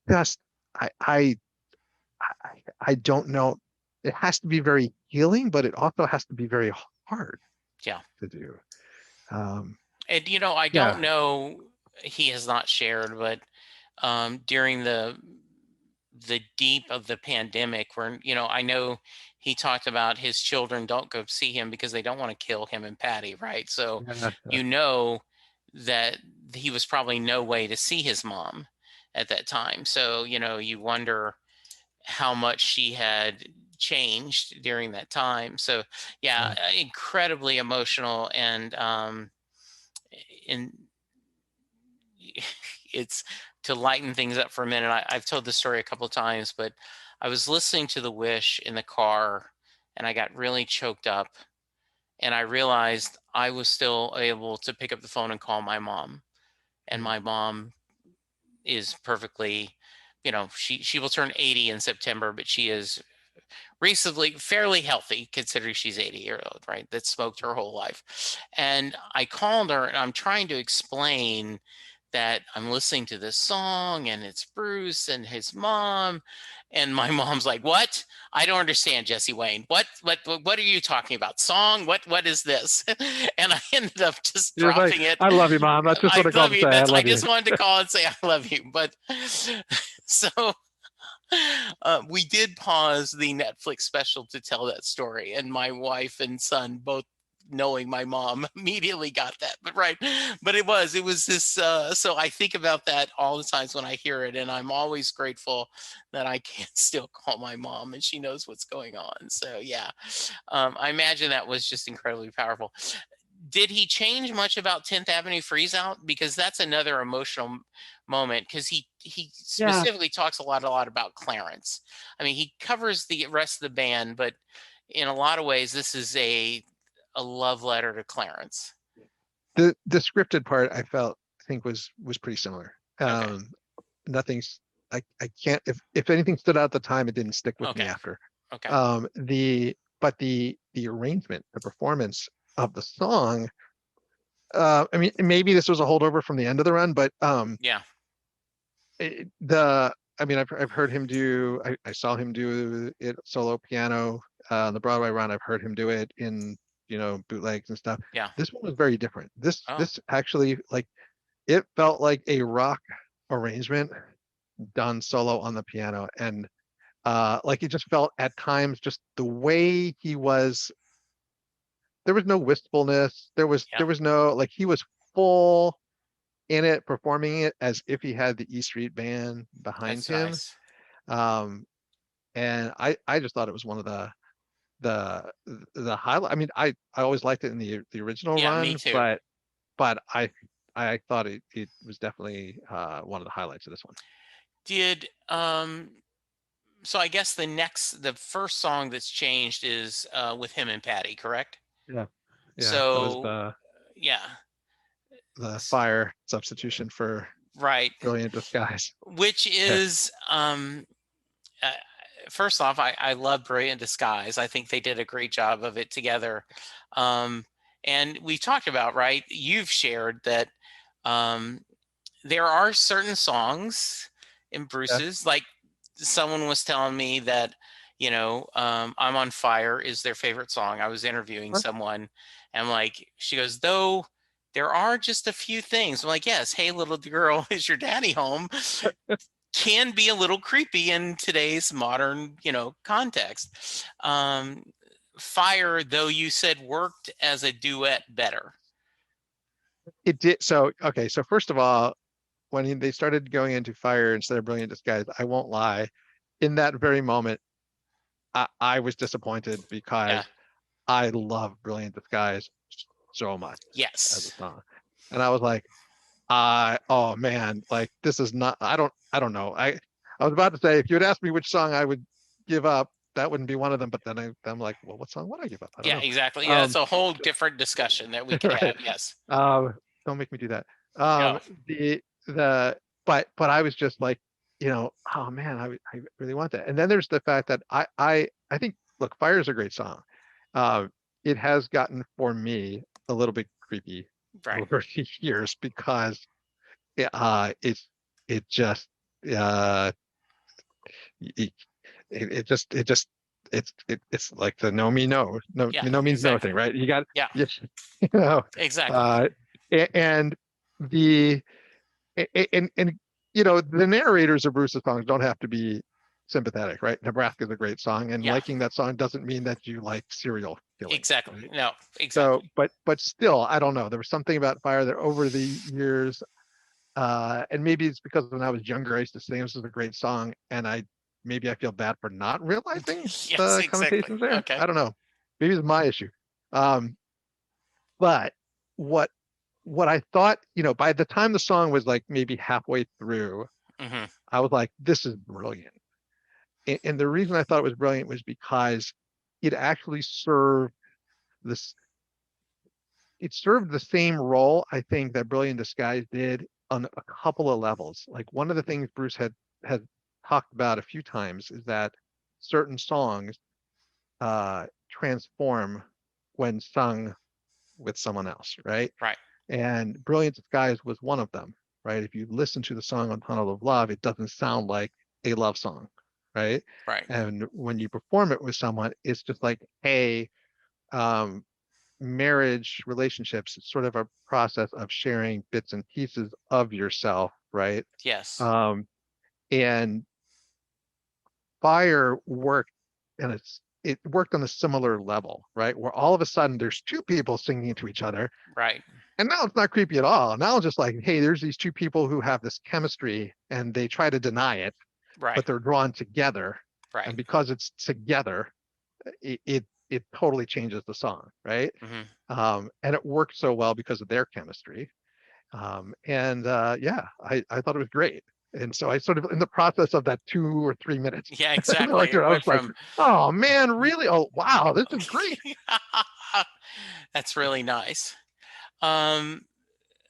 Just, I, I, I don't know. It has to be very healing, but it also has to be very hard Yeah. to do. Um, And I don't yeah. know, he has not shared, but during the deep of the pandemic, where I know he talked about his children don't go see him because they don't want to kill him and Patty, right? So Yeah. you know that he was probably no way to see his mom at that time. So you wonder how much she had changed during that time. So yeah, incredibly emotional. And it's to lighten things up for a minute. I've told this story a couple of times, but I was listening to The Wish in the car and I got really choked up. And I realized I was still able to pick up the phone and call my mom. And Mm. my mom is perfectly, she will turn 80 in September, but she is recently fairly healthy considering she's 80-year old, right? That smoked her whole life. And I called her and I'm trying to explain that I'm listening to this song and it's Bruce and his mom. And my mom's like, "What? I don't understand, Jesse Wayne. What are you talking about? Song? What is this?" And I ended up just You're like, dropping it. I love you, Mom. That's just I what I called love to you. say. I I love you. just wanted to call and say I love you. But so we did pause the Netflix special to tell that story, and my wife and son both, knowing my mom, immediately got that. But right, but it was this. So I think about that all the times when I hear it, and I'm always grateful that I can still call my mom and she knows what's going on. So yeah, I imagine that was just incredibly powerful. Did he change much about 10th Avenue Freeze Out? Because that's another emotional moment, because he Yeah. specifically talks a lot about Clarence. I mean, he covers the rest of the band, but in a lot of ways, this is a love letter to Clarence. The scripted part I think was pretty similar. Okay. Nothing's I can't if anything stood out at the time, it didn't stick with me Okay. after. Okay. The arrangement, the performance of the song, I mean, maybe this was a holdover from the end of the run, but Yeah. I mean, I've heard him do, I saw him do it solo piano on the Broadway run. I've heard him do it in, bootlegs and stuff. Yeah. This one was very different. This Oh, this actually, like, it felt like a rock arrangement done solo on the piano, and like, it just felt at times, just the way he was, there was no wistfulness. yeah. There was no, like, he was full in it, performing it as if he had the E Street Band behind That's him. nice. Um, and I just thought it was one of the the highlight. I mean, I always liked it in the original Yeah, me run, too. but I thought it was definitely one of the highlights of this one. Did so I guess the first song that's changed is with him and Patty, correct? Yeah, yeah, that was So yeah. the S- fire substitution for right. Brilliant Disguise. Which Yeah, is uh, first off, I love Brilliant Disguise. I think they did a great job of it together. Um, and we've talked about, right? You've shared that um, there are certain songs in yeah. Bruce's, like someone was telling me that, I'm on Fire is their favorite song. I was interviewing What? someone, and like, she goes, though there are just a few things. I'm like, yes, Hey Little Girl, Is Your Daddy Home can be a little creepy in today's modern, context. Fire, though, you said worked as a duet better. It did. So, okay. So first of all, when they started going into fire instead of Brilliant Disguise, I won't lie. In that very moment, I was disappointed Yeah. because I love Brilliant Disguise so much as a Yes. song. And I was like, oh man, like, this is not, I don't know. I was about to say, if you had asked me which song I would give up, that wouldn't be one of them. But then I'm like, well, what song would I give up? I don't Yeah, know. exactly. Yeah, that's Um, a whole different discussion that we could right. have. Yes. Um, don't make me do that. No. The but I was just like, oh man, I really want that. And then there's the fact that I think, look, Fire is a great song. Uh, it has gotten, for me, a little bit creepy Right. over the years because it's it just uh it, it just it's like the no me no, Yeah, no means no exactly. thing, right? You got, Yeah, yes, you know, exactly. uh, and the and the narrators of Bruce's songs don't have to be sympathetic, right? Nebraska is a great song, and Yeah, liking that song doesn't mean that you like serial killing, exactly. right? No, So, exactly. but still, I don't know. There was something about Fire that over the years, and maybe it's because when I was younger, I used to say this is a great song, and maybe I feel bad for not realizing Yes, the exactly. connotations there. Okay. I don't know. Maybe it's my issue. Um, but what what I thought, by the time the song was like maybe halfway through, Hmm. I was like, this is brilliant. And the reason I thought it was brilliant was because it actually served this, it served the same role, I think, that Brilliant Disguise did on a couple of levels. Like, one of the things Bruce had talked about a few times is that certain songs transform when sung with someone else, right? Right. And Brilliant Disguise was one of them. right? If you listen to the song on Tunnel of Love, it doesn't sound like a love song, right? Right. And when you perform it with someone, it's just like, hey, um, marriage relationships, it's sort of a process of sharing bits and pieces of yourself, right? Yes. Um, and Fire worked, and it worked on a similar level, right? Where all of a sudden there's two people singing to each other, Right. and now it's not creepy at all. Now it's just like, hey, there's these two people who have this chemistry, and they try to deny it, but Right. they're drawn together, Right. and because it's together, it totally changes the song, right? Hmm. And it worked so well because of their chemistry. And yeah, I thought it was great. And so I sort of in the process of that 2 or 3 minutes, Yeah, like exactly. I It was went like, from oh man, really? Oh wow, this is great. that's really nice. Um,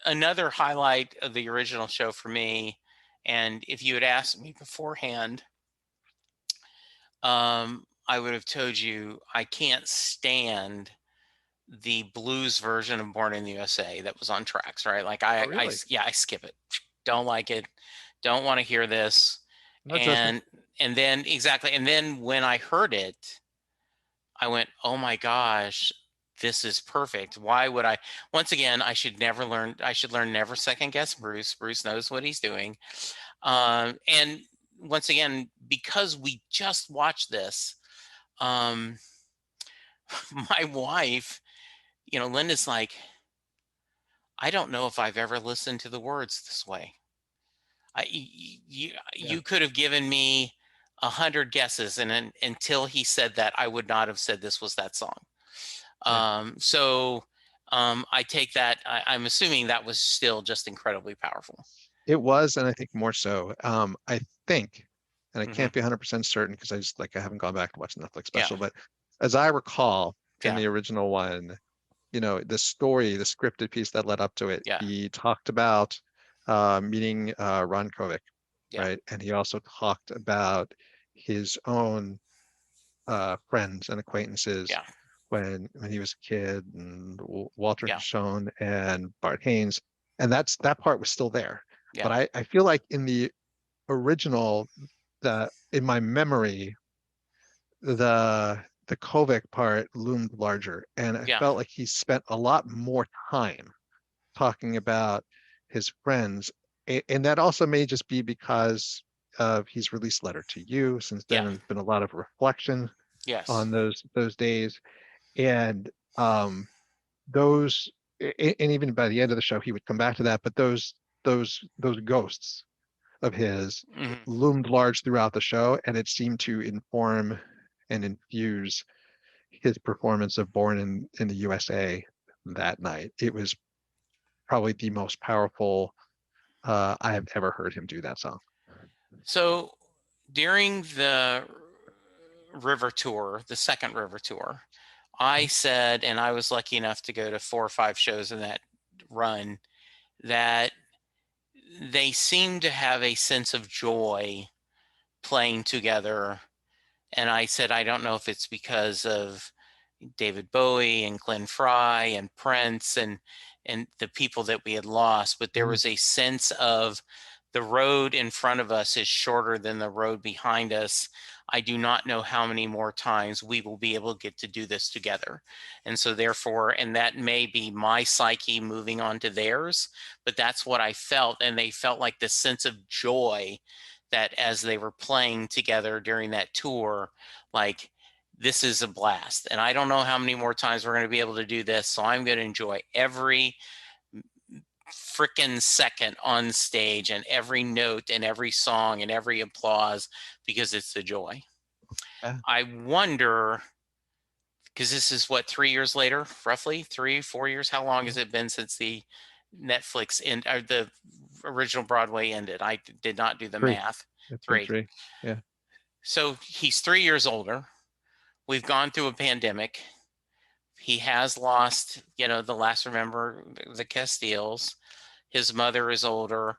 Another highlight of the original show for me, and if you had asked me beforehand, I would have told you I can't stand the blues version of Born in the USA that was on tracks, right? Like Oh really? yeah, I skip it. Don't like it. Don't want to hear this. No judgment. And then exactly, and then when I heard it, I went, "Oh my gosh, this is perfect. Why would I?" Once again, I should learn never second guess Bruce. Bruce knows what he's doing. And once again, because we just watched this, um, my wife, Linda's like, I don't know if I've ever listened to the words this way. Yeah, You could have given me 100 guesses, and until he said that, I would not have said this was that song. yeah. So I take that. I'm assuming that was still just incredibly powerful. It was, and I think more so. I think, and I Hmm. can't be 100% certain because I haven't gone back to watch the Netflix Yeah, special, but as I recall in yeah, the original one, the story, the scripted piece that led up to it, yeah, he talked about meeting Ron Kovic, yeah, right? And he also talked about his own friends and acquaintances yeah, when he was a kid, and Walter yeah, Schoen and Bart Haynes, and that part was still there. But yeah, I feel like in the original, in my memory, the Kovic part loomed larger, and I yeah, felt like he spent a lot more time talking about his friends. And that also may just be because of his released Letter to You. Since then, yeah. there's been a lot of reflection Yes. on those days. And those and even by the end of the show, he would come back to that. But those ghosts of his Hmm. loomed large throughout the show, and it seemed to inform and infuse his performance of Born in the USA that night. It was probably the most powerful I have ever heard him do that song. So during the river tour, the second river tour, I said, and I was lucky enough to go to 4 or 5 shows in that run, that they seem to have a sense of joy playing together. And I said, I don't know if it's because of David Bowie and Glenn Fry and Prince and the people that we had lost, but there Mm. was a sense of the road in front of us is shorter than the road behind us. I do not know how many more times we will be able to get to do this together. And so therefore, and that may be my psyche moving on to theirs, but that's what I felt. And they felt like this sense of joy that as they were playing together during that tour, like this is a blast. And I don't know how many more times we're going to be able to do this. So I'm going to enjoy every freaking second on stage and every note and every song and every applause because it's the joy. Yeah. I wonder, because this is what, 3 years later, roughly 3, 4 years. How long has it been since the Netflix or the original Broadway ended? I did not do the Three. math. It's been 3. three. Yeah. So he's 3 years older. We've gone through a pandemic. He has lost, the last remember the Castiles. His mother is older,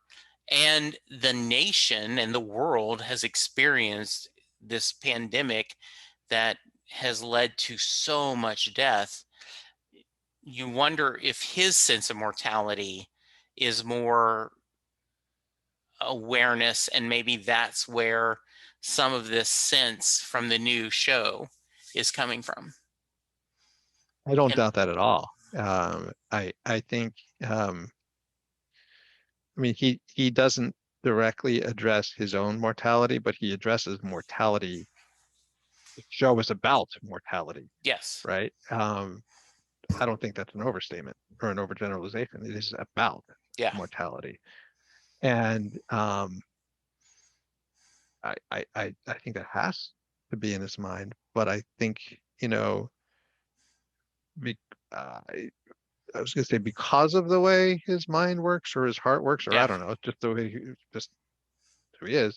and the nation and the world has experienced this pandemic that has led to so much death. You wonder if his sense of mortality is more awareness, and maybe that's where some of this sense from the new show is coming from. I don't And doubt that at all. I think I mean he doesn't directly address his own mortality, but he addresses mortality. The show is about mortality, yes, right? I don't think that's an overstatement or an overgeneralization. It is about yeah, mortality. And I think that has to be in his mind. But I think, you know, be, I was going to say because of the way his mind works or his heart works, or I yeah, don't know, just the way just who he is,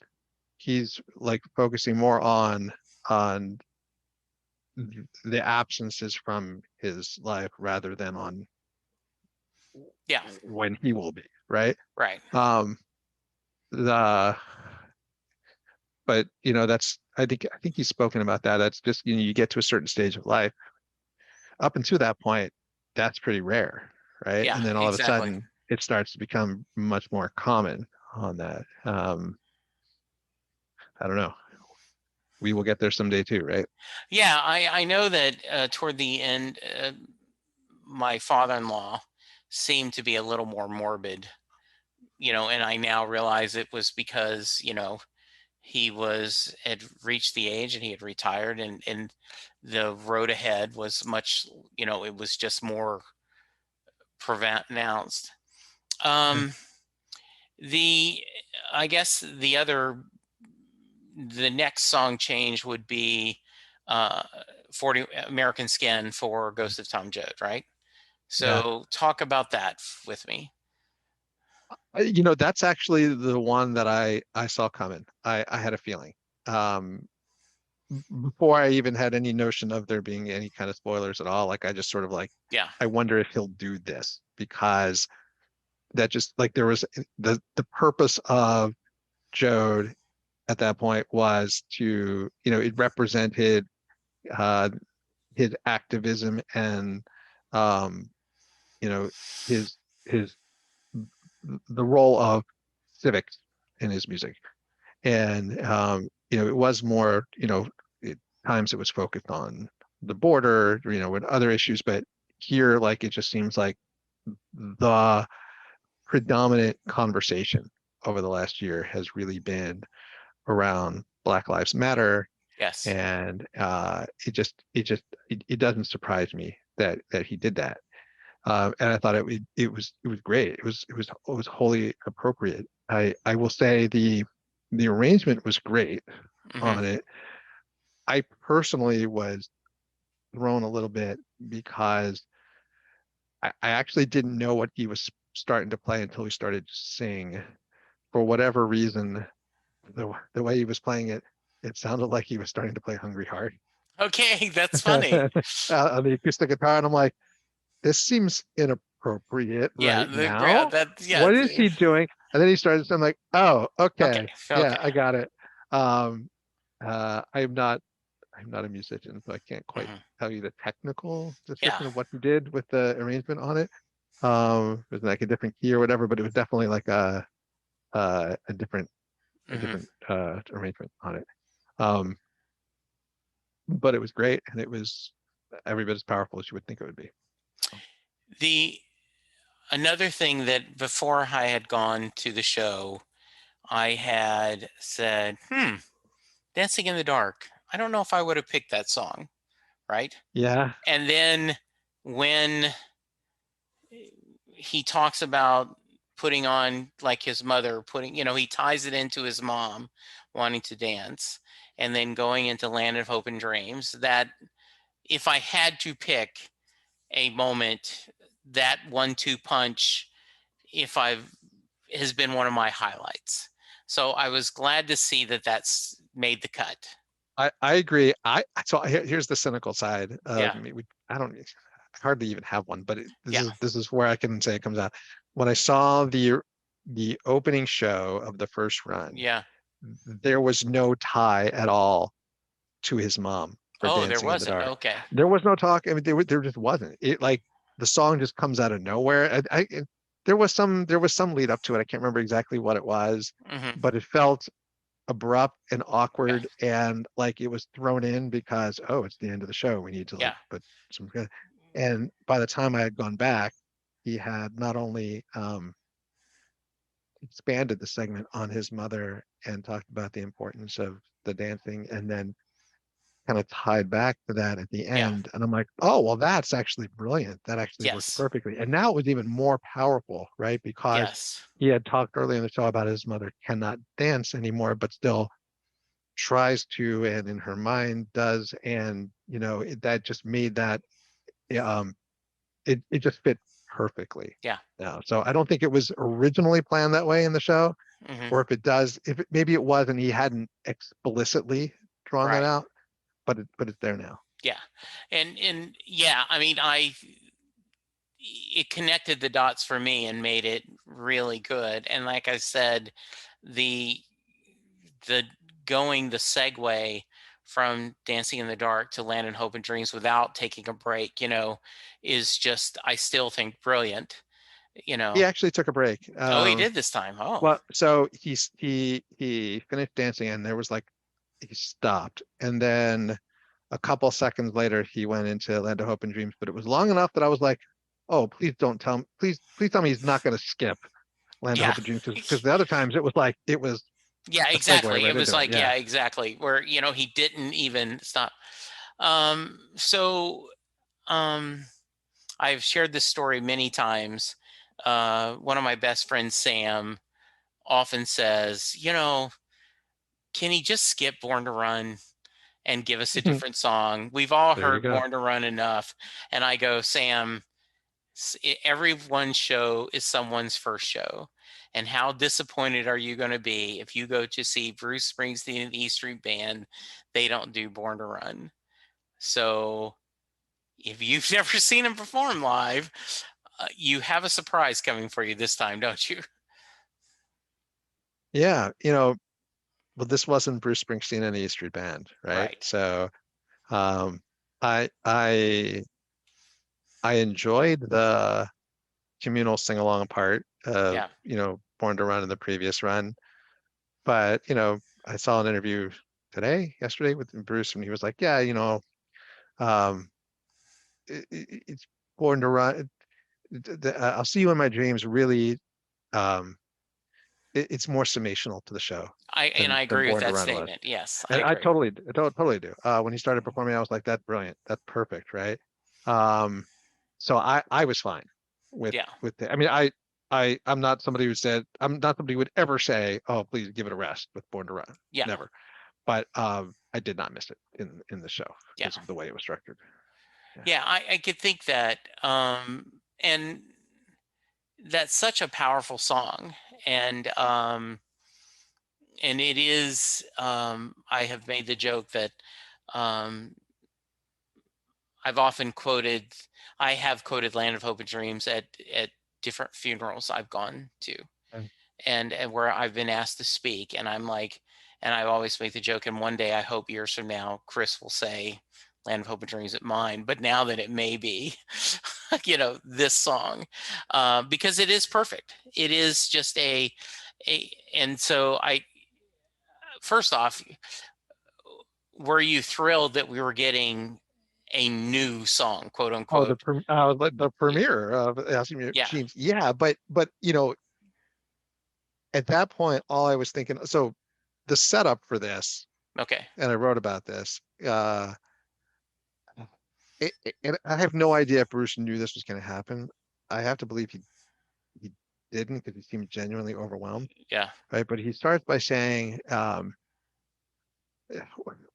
he's like focusing more on the absences from his life rather than on yeah, when he will be, right? right, Um, the but you know that's I think he's spoken about that. That's just you know you get to a certain stage of life. Up until that point, that's pretty rare, right? yeah, And then all of a exactly. sudden, it starts to become much more common on that. I don't know. We will get there someday too, right? Yeah, I know that toward the end, my father-in-law seemed to be a little more morbid, and I now realize it was because, he had reached the age and he had retired, and the road ahead was much, it was just more pronounced. Yeah. Um, the I guess the next song change would be 40 American Skin for Ghost of Tom Joad, right? Yeah. So talk about that with me. You know, that's actually the one that I saw coming. I had a feeling. Um, Before I even had any notion of there being any kind of spoilers at all, like I just sort of like, Yeah. I wonder if he'll do this because that just like there was the purpose of Jode at that point was to, you know, it represented uh his activism and um, you know, his his the role of civics in his music. And you know, it was more, you know, times it was focused on the border, you know, with other issues, but here, like, it just seems like the predominant conversation over the last year has really been around Black Lives Matter, Yes. and it doesn't surprise me that he did that. And I thought it was great. It was wholly appropriate. I will say the arrangement was great Hmm. on it. I personally was thrown a little bit because I actually didn't know what he was starting to play until he started to sing. For whatever reason, the way he was playing it, it sounded like he was starting to play Hungry Heart Okay, that's funny. on the acoustic guitar, and I'm like, this seems inappropriate Yeah, right now. yeah. What is he doing? And then he started saying like, oh, Okay, okay, yeah, okay. I got it. Um, I'm not a musician, so I can't quite Hmm. tell you the technical Yeah. description of what he did with the arrangement on it. It was like a different key or whatever, but it was definitely like a different Hmm. arrangement on it. Um, but it was great, and it was every bit as powerful as you would think it would be. So, The Another thing that before I had gone to the show, I had said, Dancing in the Dark. I don't know if I would have picked that song, right? yeah, And then when he talks about putting on like his mother, he ties it into his mom wanting to dance, and then going into Land of Hope and Dreams. That if I had to pick a moment, that 1-2 punch, if I've has been one of my highlights. So I was glad to see that that's made the cut. I agree. Here's the cynical side of Yeah, me. I don't hardly even have one, but this yeah, is this is where I can say it comes out. When I saw the opening show of the first run, yeah. there was no tie at all to his mom for Oh, there Dancing in the wasn't. Dark. Okay. There was no talk. I mean, there just wasn't. It like the song just comes out of nowhere. there was some lead up to it. I can't remember exactly what it was, Hmm. but it felt abrupt and Yeah. awkward and like it was thrown in because, oh, it's the end of the show. We need to like Yeah. put some good. And by the time I had gone back, he had not only expanded the segment on his mother and talked about the importance of the dancing and then kind of tied back to that at the Yeah. end. And I'm like, oh, well, that's actually brilliant. That actually works Yes. perfectly. And now it was even more powerful, right? Because Yes. he had talked earlier in the show about his mother cannot dance anymore, but still tries to, and in her mind does. And, that just made that, um, it just fit perfectly. Yeah. Now, so I don't think it was originally planned that way in the show, Hmm. or if it does, maybe it was and he hadn't explicitly drawn that Right. out, but it's there now. Yeah. And yeah, I mean, it connected the dots for me and made it really good. And like I said, the the going the segue from Dancing in the Dark to Land and Hope and Dreams without taking a break, is just, I still think, brilliant. You He know. actually took a break. Oh, he did this time. Oh, Well, so he finished dancing and there was like he stopped, and then a couple seconds later he went into Land of Hope and Dreams, but it was long enough that I was like, oh, please don't tell me, please tell me he's not going to skip Land of yeah. Hope and Dreams, because the other times it was like it was Yeah, a segue exactly. It right was into it. like, Yeah. yeah, exactly. Where, he didn't even stop. So I've shared this story many times. One of my best friends, Sam, often says, can he just skip Born to Run and give us a different song? We've all There you heard go. Born to Run enough. And I go, Sam, everyone's show is someone's first show. And how disappointed are you going to be if you go to see Bruce Springsteen and the E Street Band? They don't do Born to Run. So if you've never seen him perform live, you have a surprise coming for you this time, don't you? Yeah, well, this wasn't Bruce Springsteen and the E Street Band, right? Right. So, um, I I I enjoyed the communal sing along part of, Yeah. Born to Run in the previous run. But, I saw an interview yesterday with Bruce, and he was like, yeah, um, it's Born to Run. I'll See You in My Dreams really, um, it's more summational to the show And I than agree with Born to that Run was. statement. Yes, I And I agree. totally do. When he started performing, I was like, that's brilliant. That's perfect, right? Um, so I was fine Yeah. with the, I mean, I'm not somebody I'm not somebody who would ever say, oh, please give it a rest with Born to Run. Yeah. Never. But I did not miss it in the show Yeah. because of the way it was structured. Yeah. Yeah. I could think that. And that's such a powerful song. And it is, I have made the joke that, um, I've often quoted, I have quoted Land of Hope and Dreams at different funerals I've gone to, And and where I've been asked to speak. And I'm like, and I always make the joke, and one day I hope years from now, Chris will say Land of Hope and Dreams at mine. But now that it may be, this song, because it is perfect. It is just and so first off, were you thrilled that we were getting a new song, quote oh, unquote? like the premiere of Asking Yeah. Machines. Yeah, but at that point, all I was thinking, so the setup for this, Okay. and I wrote about this. And I have no idea if Bruce knew this was going to happen. I have to believe he didn't, because he seemed genuinely overwhelmed, Yeah. right? But he starts by saying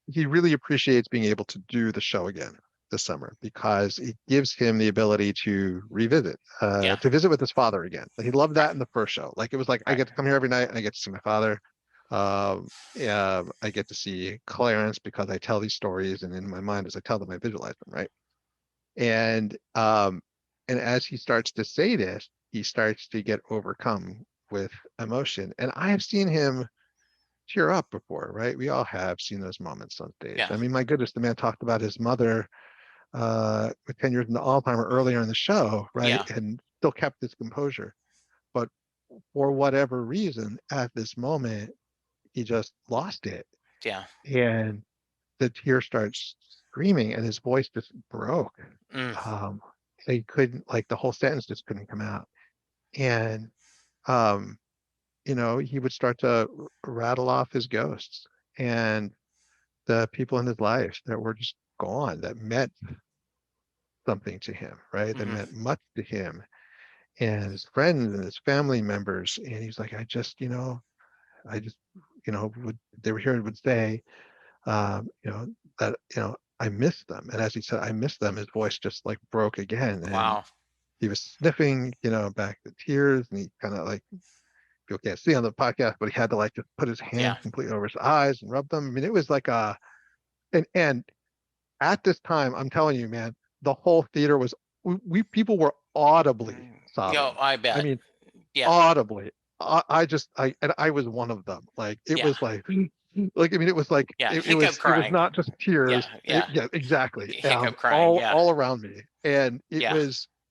he really appreciates being able to do the show again this summer because it gives him the ability to Yeah. to visit with his father again. He loved Right. that in the first show. Like it was like I Right. get to come here every night and I get to see my father. Yeah, I get to see Clarence because I tell these stories, and in my mind, as I tell them, I visualize them, right? And as he starts to say this, he starts to get overcome with emotion. And I have seen him tear up before, right? We all have seen those moments on stage. Yeah. I mean, my goodness, the man talked about his mother with 10 years in the Alzheimer earlier in the show, right? Yeah. And still kept his composure. but for whatever reason, at this moment, he just lost it. Yeah. And the tear starts screaming and his voice just broke. Mm. Um, he couldn't, like, the whole sentence just couldn't come out. And, um, he would start to rattle off his ghosts and the people in his life that were just gone, that meant something to him, right? That Hmm. meant much to him and his friends and his family members. And he's like, I just, they were here and would say, that, I miss them. And as he said, I miss them, his voice just like broke again. And Wow. he was sniffing, back the tears, and he kind of like, people can't see on the podcast, but he had to like just put his Yeah. hands completely over his eyes and rub them. I mean, it was like and at this time, I'm telling you, man, the whole theater was, we people were audibly Yo, sobbing. I I bet. mean, Yeah. audibly. And I was one of them. Like it Yeah. was like I mean, it was like Yeah. it Hiccup was crying. not just tears. Yeah. Yeah. Yeah, exactly. Hiccup crying. All Yeah. all around me, and Yeah.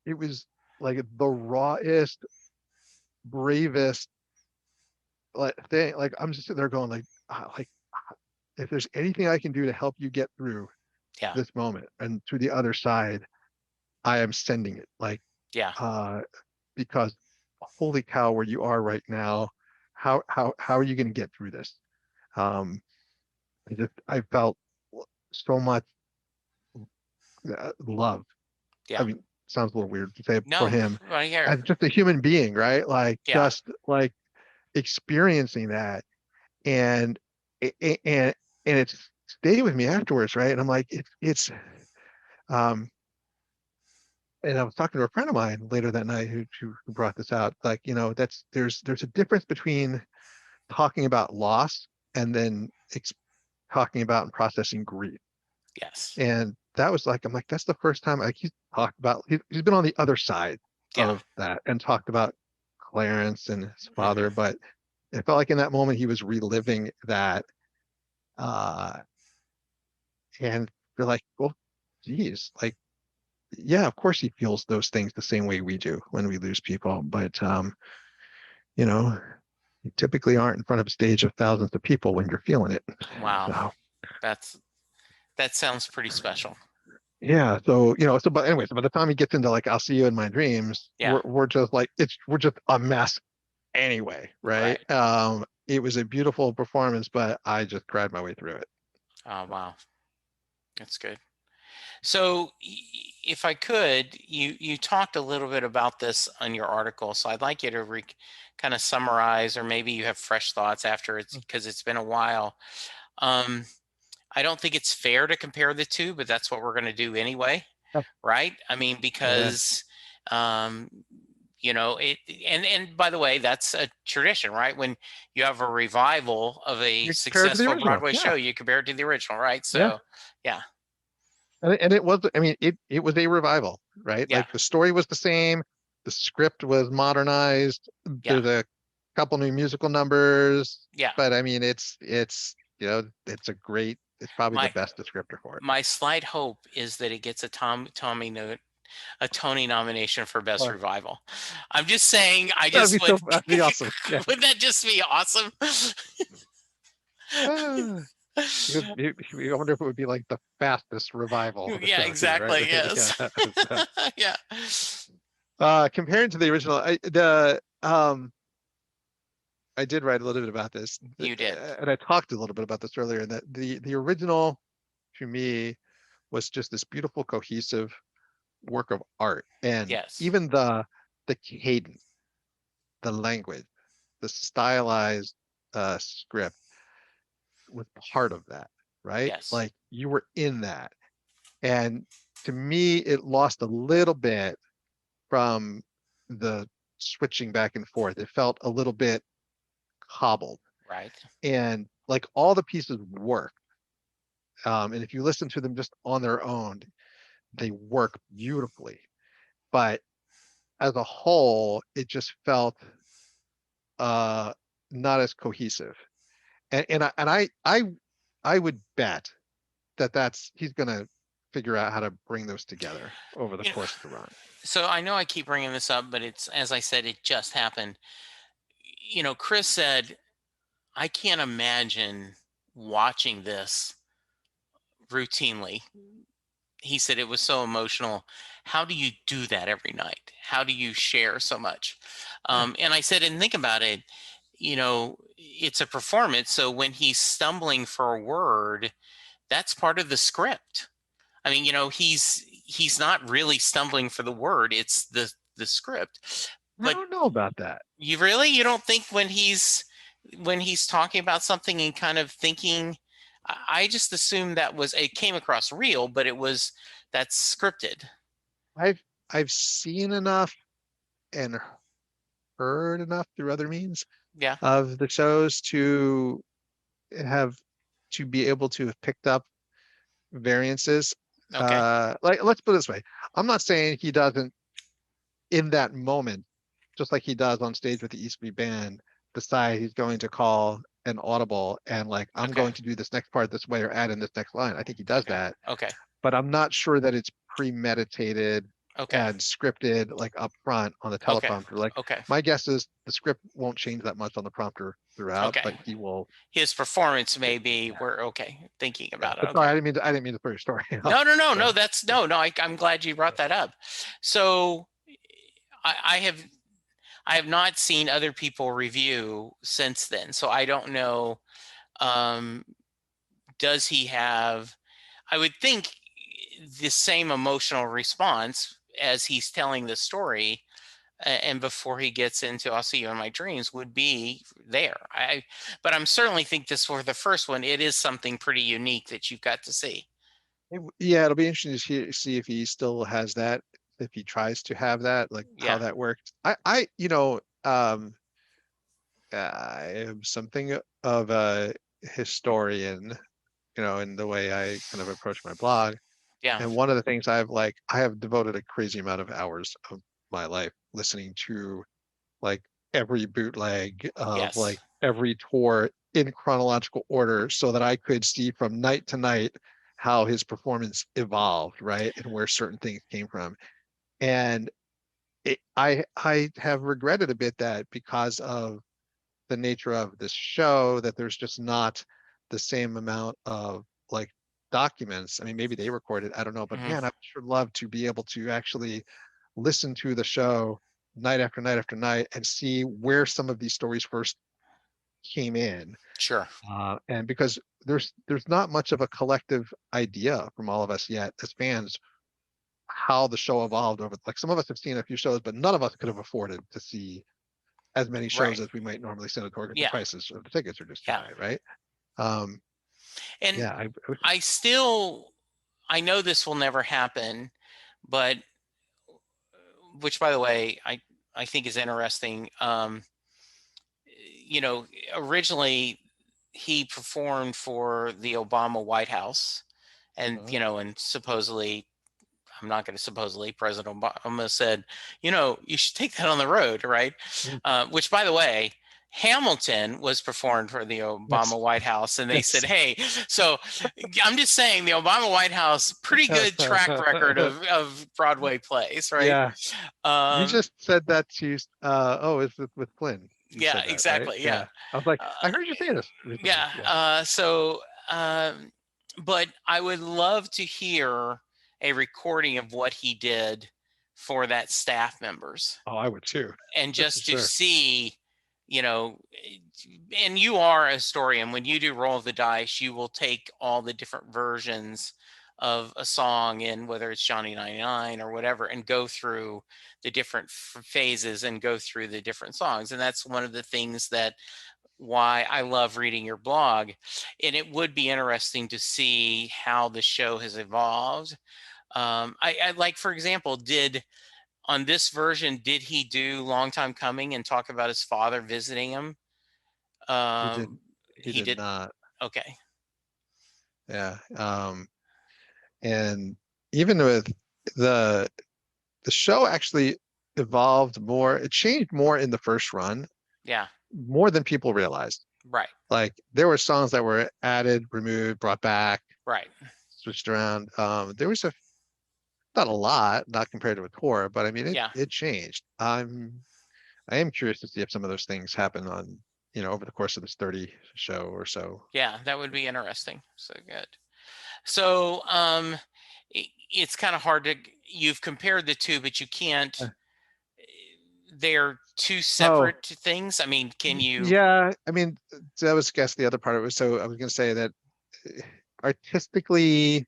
it was like the rawest, bravest like thing. Like I'm just sitting there going like if there's anything I can do to help you get through Yeah. this moment and to the other side, I am sending it. Like Yeah. uh because holy cow, where you are right now, how are you going to get through this? Um, I felt so much love. I Yeah. mean, sounds a little weird to say for No, him right here. as just a human being, right? Like Yeah. just like experiencing that, and and it's stayed with me afterwards, right? And I'm like, it's um. And I was talking to a friend of mine later that night who brought this out. Like, that's there's a difference between talking about loss and then talking about and processing grief. Yes. And that was like, I'm like, that's the first time like he's talked about, he's been on the other side Yeah. of that and talked about Clarence and his Hmm. father. But it felt like in that moment he was reliving that. Uh, and they're like, well, geez, like, yeah, of course he feels those things the same way we do when we lose people. But, you know, you typically aren't in front of a stage of thousands of people when you're feeling it. Wow. So, That's that sounds pretty special. yeah. So, but anyway, so by the time he gets into like, I'll see you in my dreams, Yeah. we're just like, we're just a mess anyway. Right. Right. It was a beautiful performance, but I just cried my way through it. Oh, wow. That's good. So, if I could, you talked a little bit about this on your article, so I'd like you to kind of summarize, or maybe you have fresh thoughts after it's because it's been a while. Um, I don't think it's fair to compare the two, but that's what we're going to do anyway, Yeah. right? I mean, Yeah. because um, it, and by the way, that's a tradition, right? When you have a revival of a You compare it to the successful original. Broadway Yeah. show, you compare it to the original, right? Yeah. So, yeah, And it was, I mean, it was a revival, right? yeah, Like the story was the same, the script was modernized. yeah, There's a couple new musical numbers, yeah. but I mean, it's it's probably the My best descriptor for it. my slight hope is that it gets a a Tony nomination for best Or revival. I'm just saying. I that'd just be would. that'd be awesome. Yeah. Wouldn't that just be awesome? Ah, I wonder if it would be like the fastest revival of a Yeah, show too, right? exactly. Yeah. Yes. So, Yeah. comparing to the original, I did write a little bit about this, You did. and I talked a little bit about this earlier. That the original, to me, was just this beautiful, cohesive work of art, and Yes. even the cadence, the language, the stylized script was part of that, right? Yes. Like you were in that, and to me, it lost a little bit from the switching back and forth. It felt a little bit cobbled, Right. and like all the pieces work. And if you listen to them just on their own, they work beautifully. But as a whole, it just felt uh, not as cohesive. And I would bet that he's gonna. figure out how to bring those together over the You know, course of the run. so I know I keep bringing this up, but it's, as I said, it just happened. Chris said, I can't imagine watching this routinely. He said it was so emotional. How do you do that every night? How do you share so much? Yeah. And I said, and think about it, it's a performance. So when he's stumbling for a word, that's part of the script. I mean, he's not really stumbling for the word. It's the script. I But don't know about that. you don't think when he's talking about something and kind of thinking, I just assumed it came across real, but that's scripted. I've I've seen enough and heard enough through other means Yeah. of the shows have to be able to have picked up variances. Okay. Like let's put it this way. I'm not saying he doesn't in that moment, just like he does on stage with the Eastby band, decide he's going to call an audible and like I'm Okay. going to do this next part this way or add in this next line. I think he does Okay. that, Okay. but I'm not sure that it's premeditated Okay. and scripted like up front on the Okay. teleprompter. Like Okay. my guess is the script won't change that much on the prompter throughout, Okay. but he will. His performance may be, we're okay thinking Yeah, about it. but sorry, Okay. I didn't mean to throw your story off. No, no, no, So, no. That's no, no. I'm glad you brought that up. So I have not seen other people review since then. So I don't know. Um, does he have? I would think the same emotional response as he's telling the story, and before he gets into "I'll see you in my dreams" would be there. But I'm certainly think this for the first one, it is something pretty unique that you've got to see. yeah, it'll be interesting to see if he still has that, if he tries to have that, like how Yeah. that works. I am something of a historian, in the way I kind of approach my blog. Yeah. And one of the things I have devoted a crazy amount of hours of my life listening to like every bootleg of Yes. like every tour in chronological order so that I could see from night to night how his performance evolved, right? And where certain things came from. And I have regretted a bit that because of the nature of this show, that there's just not the same amount of like documents. I mean, maybe they recorded, I don't know, but Hmm. man, I would sure love to be able to actually listen to the show night after night after night and see where some of these stories first came in. Sure. And because there's not much of a collective idea from all of us yet as fans how the show evolved over, like some of us have seen a few shows, but none of us could have afforded to see as many shows Right. as we might normally see on a tour because the Yeah. prices of the tickets are just too Yeah. high, right? Um, And yeah, I know this will never happen, but which, by the way, I think is interesting. Originally he performed for the Obama White House, and uh, and supposedly, I'm not going to supposedly, President Obama said, you should take that on the road, right? mm, Which, by the way, Hamilton was performed for the yes, Obama White House, and they said, yes. hey, so I'm just saying the Obama White House, pretty good track record of Broadway plays, right? Yeah, you Um, just said that to, it's with Flynn. You yeah, said that, right? exactly. Yeah. Yeah. I was like, Uh, I heard you say this recently. yeah. Yeah. But I would love to hear a recording of what he did for that staff members, Oh, I would too, and for just to sure. see, you know, and you are a historian. When you do roll of the dice, you will take all the different versions of a song, and whether it's Johnny 99 or whatever, and go through the different phases and go through the different songs. And that's one of the things that why I love reading your blog. And it would be interesting to see how the show has evolved. I like, for example, did on this version, did he do Long Time Coming and talk about his father visiting him? He did. He He did did. not. Okay. Yeah. And even with the the show actually evolved more. It changed more in the first run, Yeah. more than people realized. Right. Like there were songs that were added, removed, brought back. Right. switched around. There was not a lot, not compared to a tour, but I mean Yeah. it changed. I am curious to see if some of those things happen on, over the course of this 30 show or so. Yeah, that would be interesting. So good. So it's kind of hard to, you've compared the two, but you can't, Uh, they're two Oh, separate things. I mean, can you? yeah. I mean, that was, I guess, the other part of it. So I was going to say that artistically,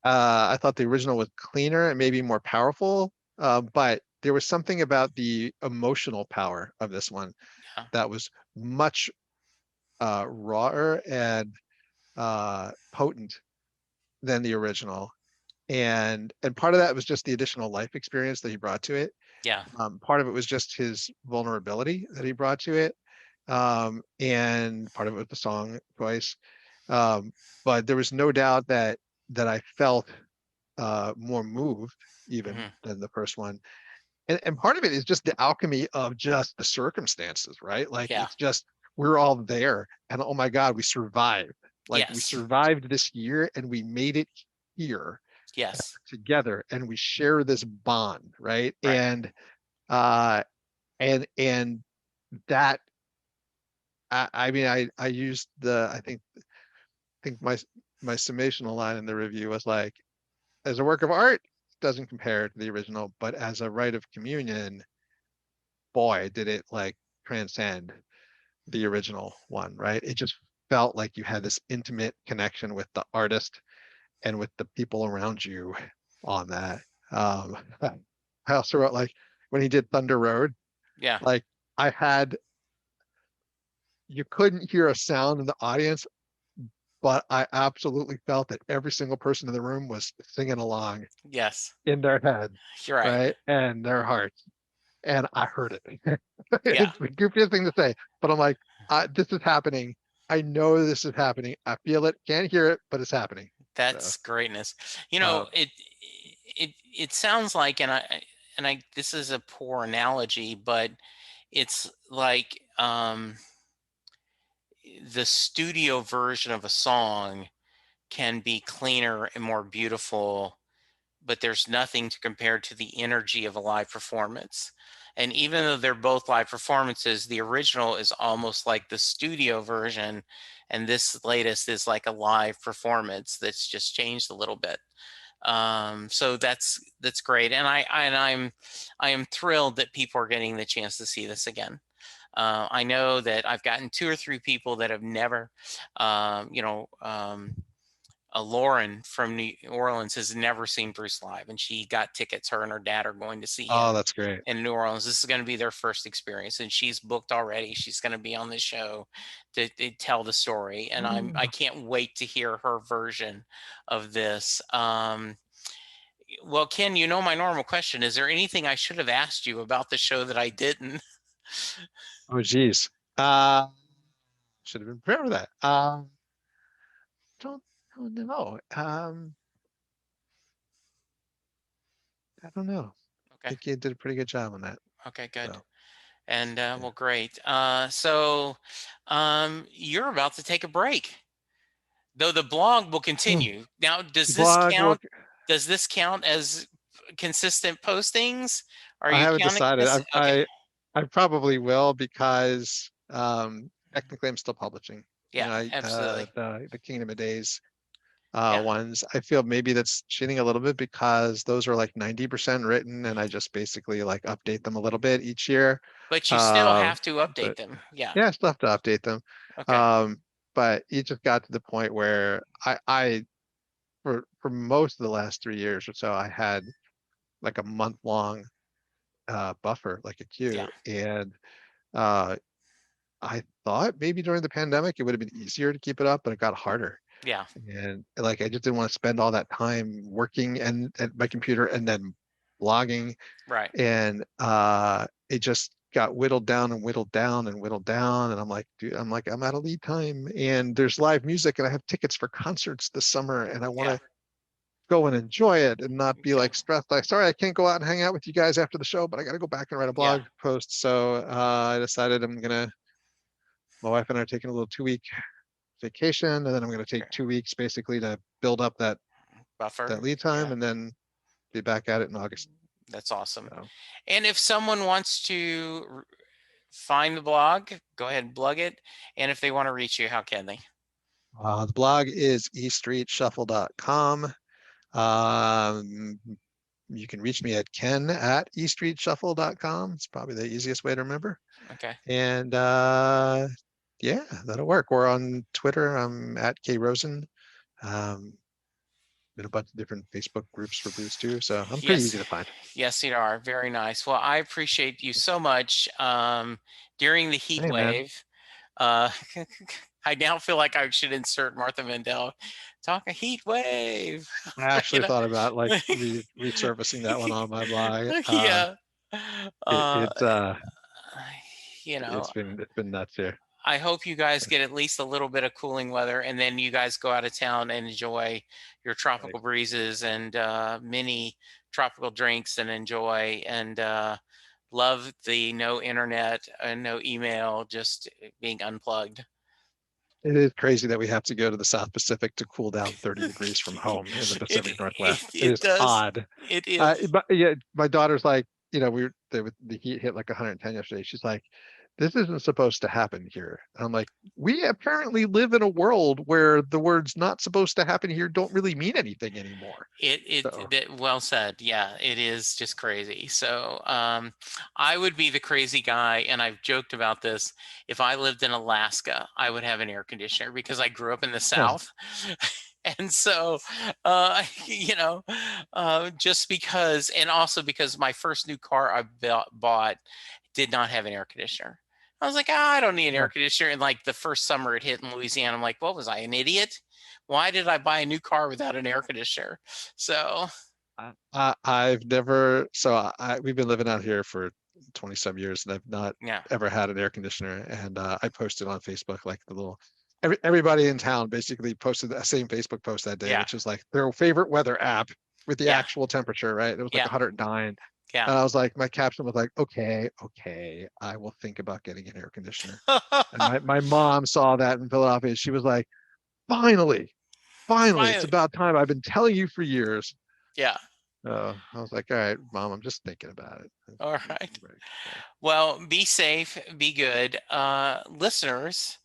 I thought the original was cleaner and maybe more powerful, but there was something about the emotional power of this one Yeah. that was much rawer and potent than the original. And part of that was just the additional life experience that he brought to it. Yeah. Part of it was just his vulnerability that he brought to it. And part of it was the song choice. Um, but there was no doubt that I felt more moved even Hmm. than the first one. And part of it is just the alchemy of just the circumstances, right? Like Yeah. it's just we're all there, and oh my God, we survived. Like we Yes. survived this year, and we made it here Yes. together, and we share this bond, right? Right. Uh, and that I mean I used I think my summational line in the review was like, as a work of art, it doesn't compare to the original, but as a rite of communion, boy, did it like transcend the original one, right? It just felt like you had this intimate connection with the artist and with the people around you on that. Um, I also wrote like when he did Thunder Road, Yeah. like I had you couldn't hear a sound in the audience, but I absolutely felt that every single person in the room was singing along Yes. in their head, You're right. right? And their hearts. And I heard it. Yeah. It's the goofiest thing to say, but I'm like, this is happening. I know this is happening. I feel it, can't hear it, but it's happening. So, That's greatness. You uh, know, it sounds like, and I this is a poor analogy, but it's like the studio version of a song can be cleaner and more beautiful, but there's nothing to compare to the energy of a live performance. And even though they're both live performances, the original is almost like the studio version, and this latest is like a live performance that's just changed a little bit. So that's great, and I am thrilled that people are getting the chance to see this again. I know that I've gotten two or three people that have never, you know, Lauren from New Orleans has never seen Bruce live, and she got tickets. Her and her dad are going to see oh, him that's great. in New Orleans. This is going to be their first experience, and she's booked already. She's going to be on the show to tell the story, and I can't wait to hear her version of this. Well, Ken, you know my normal question. Is there anything I should have asked you about the show that I didn't? Oh, geez. Uh, should have been prepared for that. Don't, don't know. I don't know. I Okay. think you did a pretty good job on that. Okay, good. So, And yeah. well, great. So you're about to take a break, though the blog will Hmm. continue. Now, does this Blog, count? look, Does this count as consistent postings? Are I you haven't counting decided. this? Okay. I probably will because technically I'm still publishing. Yeah, absolutely. The Kingdom of Days Yeah. ones. I feel maybe that's cheating a little bit because those are like 90% written and I just basically like update them a little bit each year. But you still Um, have to update but them. Yeah. yeah, I still have to update them. Okay. Um, but it just got to the point where I for most of the last 3 years or so, I had like a month long buffer, like a Yeah. queue. And uh, I thought maybe during the pandemic it would have been easier to keep it up, but it got harder. Yeah. And like I just didn't want to spend all that time working and at my computer and then blogging. Right. And it just got whittled down and whittled down and whittled down. And I'm like, dude, I'm out of lead time. And there's live music and I have tickets for concerts this summer and I want Yeah. to go and enjoy it and not be Okay. like stressed. Like, sorry, I can't go out and hang out with you guys after the show, but I got to go back and write a Yeah. blog post. So I decided my wife and I are taking a little 2 week vacation, and then I'm going to take Sure. 2 weeks basically to build up that Buffer. lead time, Yeah, and then be back at it in August. that's awesome. So, And if someone wants to find the blog, go ahead and plug it. And if they want to reach you, how can they? the blog is eastreetshuffle.com. You can reach me at ken@eastreetshuffle.com. It's probably the easiest way to remember. Okay. And yeah, that'll work. Or on Twitter, I'm at K Rosen. Um, in a bunch of different Facebook groups for Bruce too. So I'm pretty Yes. easy to find. Yes, you are. Very nice. Well, I appreciate you so much. During the heat Hey man, wave, uh, I now feel like I should insert Martha Mandel. Talk a heat wave. I you actually know? thought about like resurfacing that one on my blog. Yeah. It, Uh, it's uh you know, it's been nuts here. I hope you guys get at least a little bit of cooling weather, and then you guys go out of town and enjoy your Right. tropical breezes and mini tropical drinks and enjoy and love the no internet and no email, just being unplugged. It is crazy that we have to go to the South Pacific to cool down 30 degrees from home in the it, Pacific it Northwest. It it is does. odd. It is. But yeah, my daughter's like, the heat hit like 110 yesterday. She's like, this isn't supposed to happen here. And I'm like, we apparently live in a world where the words not supposed to happen here don't really mean anything anymore. So Well said. Yeah, it is just crazy. So I would be the crazy guy, and I've joked about this. If I lived in Alaska, I would have an air conditioner because I grew up in the yeah, South. And so you know, just because, and also because my first new car I bought did not have an air conditioner. I was like, I don't need an yeah. air conditioner. And like the first summer it hit in Louisiana, I'm like, what was I, an idiot? Why did I buy a new car without an air conditioner? So I've never, so we've been living out here for 20 some years, and I've not yeah, ever had an air conditioner. And I posted on Facebook like the little, everybody in town basically posted that same Facebook post that day, yeah, which is like their favorite weather app with the yeah, actual temperature, right? It was like yeah, 109. yeah. And I was like, my caption was like, okay, I will think about getting an air conditioner. And my mom saw that in Philadelphia. She was like, finally, finally, it's Finally, about time. I've been telling you for years. yeah. I was like, all right, mom, I'm just thinking about it. All right. Well, be safe, be good. Listeners,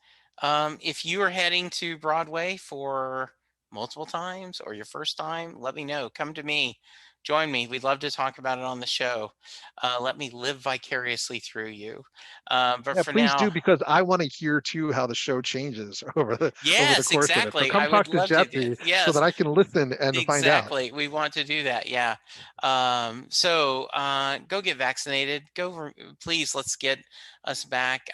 if you are heading to Broadway for multiple times or your first time, let me know. Come to me. Join me. We'd love to talk about it on the show. Let me live vicariously through you. But Yeah, for please do, now, because I want to hear too how the show changes over the yes, course of it. So exactly. come I would talk to love to. Jesse so that Yes, I can listen and find out. exactly. We want to do that. Yeah. So go get vaccinated. Please, let's get us back.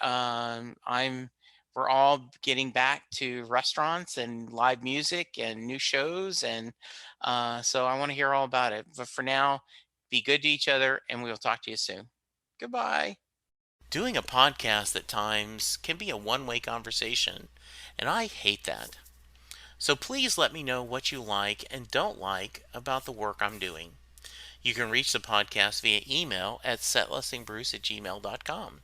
We're all getting back to restaurants and live music and new shows. And so I want to hear all about it. But for now, be good to each other, and we will talk to you soon. Goodbye. Doing a podcast at times can be a one-way conversation, and I hate that. So please let me know what you like and don't like about the work I'm doing. You can reach the podcast via email at setlistingbruce@gmail.com.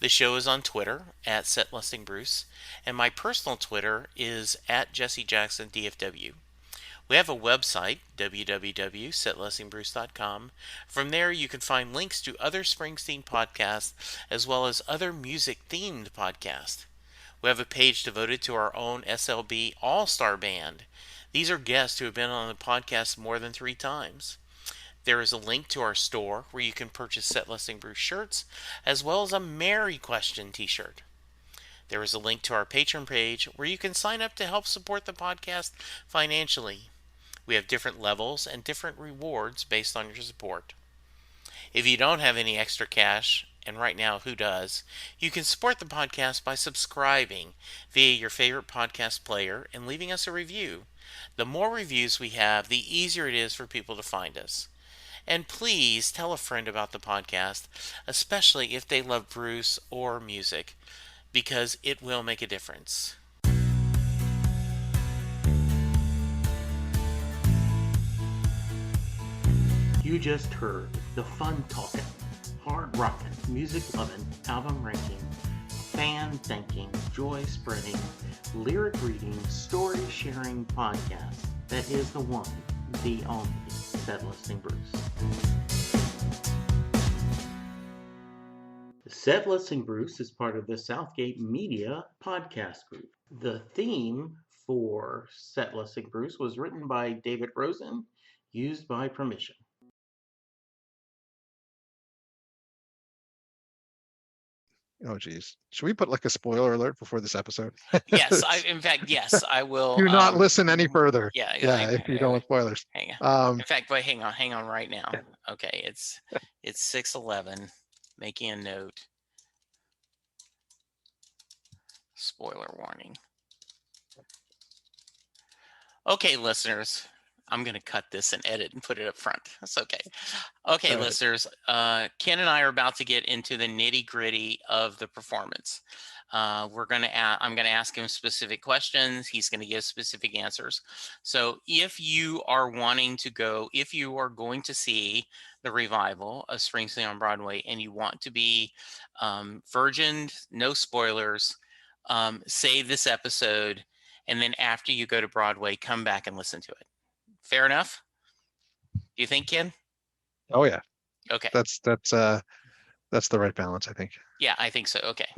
The show is on Twitter at setlistingbruce, and my personal Twitter is at jessejacksondfw. We have a website, www.setlistingbruce.com. From there, you can find links to other Springsteen podcasts as well as other music-themed podcasts. We have a page devoted to our own SLB All-Star Band. These are guests who have been on the podcast more than 3 times. There is a link to our store where you can purchase Set Listing Bruce shirts as well as a Mary Question t-shirt. There is a link to our Patreon page where you can sign up to help support the podcast financially. We have different levels and different rewards based on your support. If you don't have any extra cash, and right now, who does? You can support the podcast by subscribing via your favorite podcast player and leaving us a review. The more reviews we have, the easier it is for people to find us. And please tell a friend about the podcast, especially if they love Bruce or music, because it will make a difference. You just heard the fun talking, hard rocking, music loving, album ranking fan thinking, joy spreading, lyric reading, story sharing podcast that is the one, the only Set Listing Bruce. Set Listing Bruce is part of the Southgate Media podcast group. The theme for Set Listing Bruce was written by David Rosen, used by permission. Oh, geez. Should we put like a spoiler alert before this episode? Yes, in fact, yes, I will. Do not listen any further. Yeah, Yeah, if you don't want spoilers. hang on. In Um, fact, wait, hang on right now. Okay, it's 6:11. Making a note. Spoiler warning. Okay, listeners, I'm going to cut this and edit and put it up front. That's okay. Okay, all right. listeners, Ken and I are about to get into the nitty gritty of the performance. I'm going to ask him specific questions. He's going to give specific answers. So if you are going to see the revival of Springsteen on Broadway and you want to be virgined, no spoilers, save this episode, and then after you go to Broadway, come back and listen to it. Fair enough? Do you think, Ken? Oh yeah. Okay. That's the right balance, I think. Yeah, I think so. Okay.